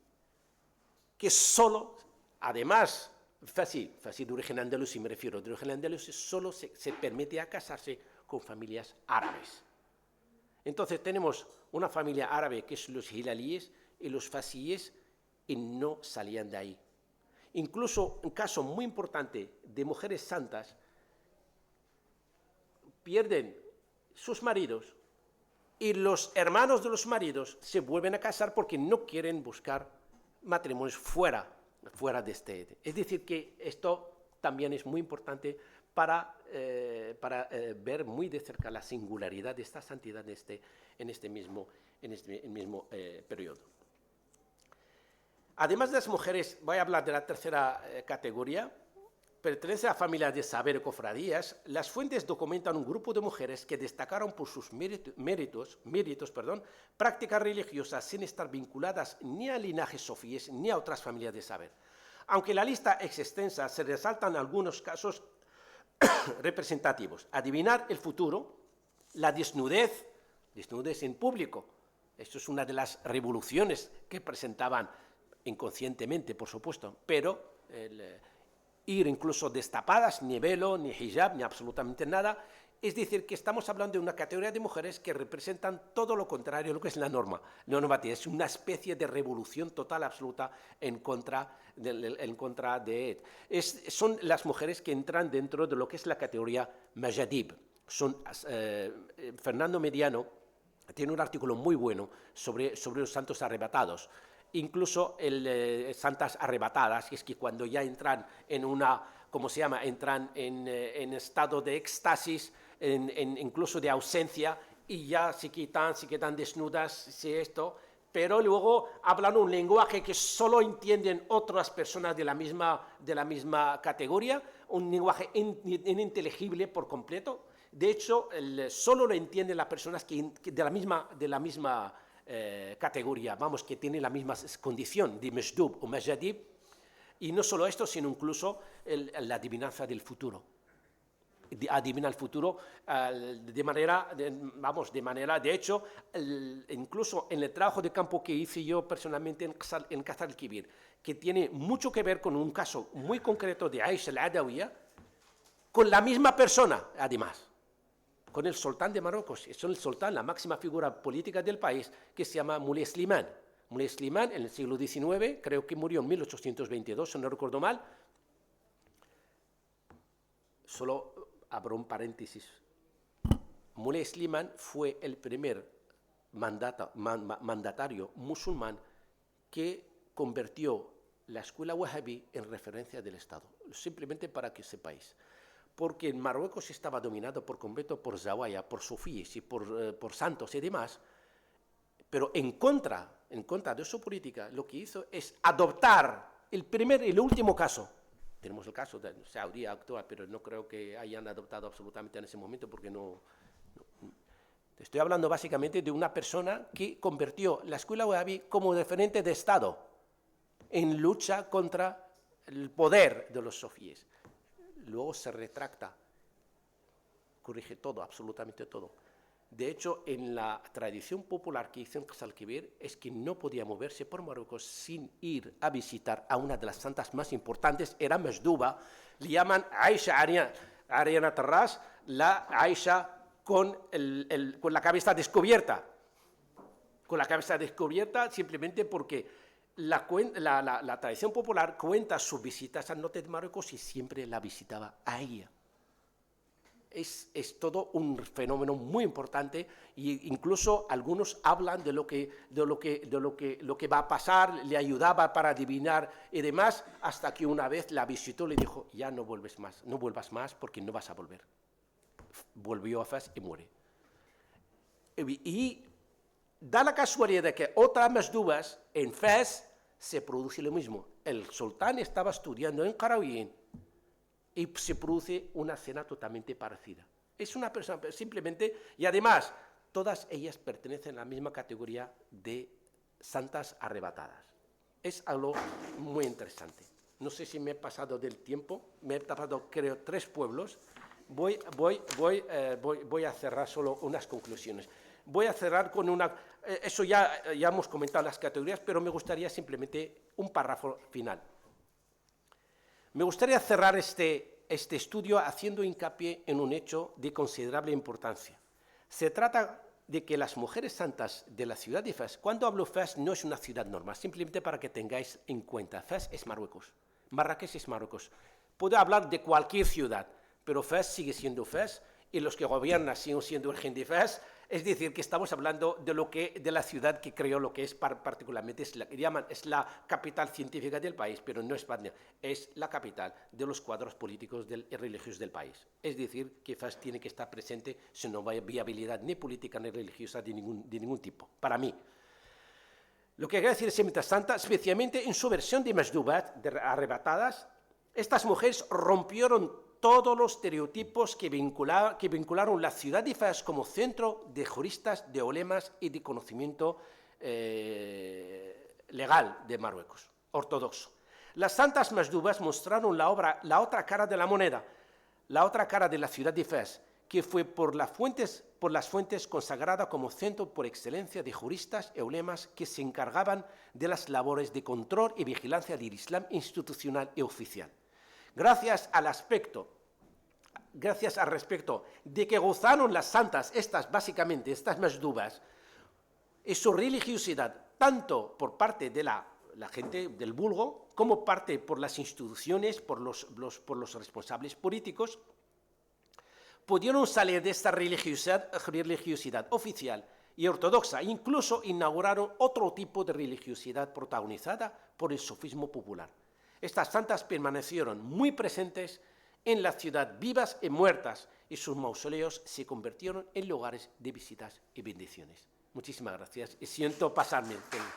que solo, además, fasí de origen andalusí, me refiero, de origen andalusí, solo se permite a casarse con familias árabes. Entonces tenemos una familia árabe que es los hilalíes y los fasíes, y no salían de ahí. Incluso un caso muy importante de mujeres santas pierden sus maridos y los hermanos de los maridos se vuelven a casar porque no quieren buscar matrimonios fuera de este. Es decir, que esto también es muy importante para ver muy de cerca la singularidad de esta santidad en este mismo periodo. Además de las mujeres, voy a hablar de la tercera categoría. Pertenece a familias de saber y cofradías. Las fuentes documentan un grupo de mujeres que destacaron por sus méritos, prácticas religiosas sin estar vinculadas ni a linajes sofíes ni a otras familias de saber. Aunque la lista es extensa, se resaltan algunos casos representativos. Adivinar el futuro, la desnudez en público. Esto es una de las revoluciones que presentaban inconscientemente, por supuesto, pero ir incluso destapadas, ni velo, ni hijab, ni absolutamente nada. Es decir, que estamos hablando de una categoría de mujeres que representan todo lo contrario a lo que es la norma. La normativa es una especie de revolución total, absoluta, en contra de son las mujeres que entran dentro de lo que es la categoría Majadib. Fernando Mediano tiene un artículo muy bueno sobre los santos arrebatados. Incluso santas arrebatadas, que es que cuando ya entran en entran en estado de éxtasis, incluso de ausencia, y ya se quedan desnudas, pero luego hablan un lenguaje que solo entienden otras personas de la misma categoría, un lenguaje ininteligible por completo. De hecho, solo lo entienden las personas que de la misma categoría, que tiene la misma condición de Meshdub o Majadib, y no solo esto, sino incluso la adivinanza del futuro. Adivina el futuro de hecho, incluso en el trabajo de campo que hice yo personalmente en Qasr al-Kibir, que tiene mucho que ver con un caso muy concreto de Aisha al-Adawiya, con la misma persona, además, con el sultán de Marruecos. Es el sultán, la máxima figura política del país, que se llama Moulay Slimane. Moulay Slimane, en el siglo XIX, creo que murió en 1822, si no recuerdo mal. Solo abro un paréntesis. Moulay Slimane fue el primer mandatario musulmán que convirtió la escuela wahhabí en referencia del Estado. Simplemente para que sepáis. Porque en Marruecos estaba dominado por completo por zawaya, por sufíes y por santos y demás, pero en contra de su política, lo que hizo es adoptar el primer y el último caso. Tenemos el caso de Saudí actual, pero no creo que hayan adoptado absolutamente en ese momento, porque no. Estoy hablando básicamente de una persona que convirtió la escuela wahhabí como referente de Estado en lucha contra el poder de los sofíes. Luego se retracta, corrige todo, absolutamente todo. De hecho, en la tradición popular que hizo en Guadalquivir es que no podía moverse por Marruecos sin ir a visitar a una de las santas más importantes, era Mesduba, le llaman Aisha Ariana Tarras, la Aisha con la cabeza descubierta. Con la cabeza descubierta simplemente porque la tradición popular cuenta sus visitas al norte de Marruecos y siempre la visitaba a ella. Es todo un fenómeno muy importante e incluso algunos hablan de lo que va a pasar, le ayudaba para adivinar y demás, hasta que una vez la visitó y le dijo, ya no vuelvas más porque no vas a volver. Volvió a Fez y muere. Y da la casualidad de que otras Mesdubas en Fez se produce lo mismo. El sultán estaba estudiando en Qarawiyyin y se produce una escena totalmente parecida. Es una persona simplemente, y además, todas ellas pertenecen a la misma categoría de santas arrebatadas. Es algo muy interesante. No sé si me he pasado del tiempo, me he pasado creo 3 pueblos. Voy a cerrar solo unas conclusiones. Voy a cerrar con una... Eso ya hemos comentado las categorías, pero me gustaría simplemente un párrafo final. Me gustaría cerrar este estudio haciendo hincapié en un hecho de considerable importancia. Se trata de que las mujeres santas de la ciudad de Fez, cuando hablo Fez no es una ciudad normal, simplemente para que tengáis en cuenta, Fez es Marruecos, Marrakech es Marruecos. Puedo hablar de cualquier ciudad, pero Fez sigue siendo Fez y los que gobiernan siguen siendo el gen de Fez. Es decir, que estamos hablando de la ciudad que creó lo que es particularmente, es la capital científica del país, pero no es Batnia, es la capital de los cuadros políticos y religiosos del país. Es decir, que Fez tiene que estar presente, si no hay viabilidad ni política ni religiosa de ningún tipo, para mí. Lo que quiero decir es Semita Santa, especialmente en su versión de Mesdubat, de arrebatadas, estas mujeres rompieron todos los estereotipos que vincularon la ciudad de Fez como centro de juristas, de ulemas y de conocimiento legal de Marruecos, ortodoxo. Las santas Mesdubas mostraron la otra cara de la moneda, la otra cara de la ciudad de Fez, que fue por las fuentes consagrada como centro por excelencia de juristas y ulemas que se encargaban de las labores de control y vigilancia del Islam institucional y oficial. Gracias al respecto de que gozaron las santas, básicamente estas Mesdubas, y su religiosidad, tanto por parte de la gente del vulgo, como parte por las instituciones, por los responsables políticos, pudieron salir de esta religiosidad oficial y ortodoxa, incluso inauguraron otro tipo de religiosidad protagonizada por el sufismo popular. Estas santas permanecieron muy presentes en la ciudad, vivas y muertas, y sus mausoleos se convirtieron en lugares de visitas y bendiciones. Muchísimas gracias y siento pasarme el tiempo.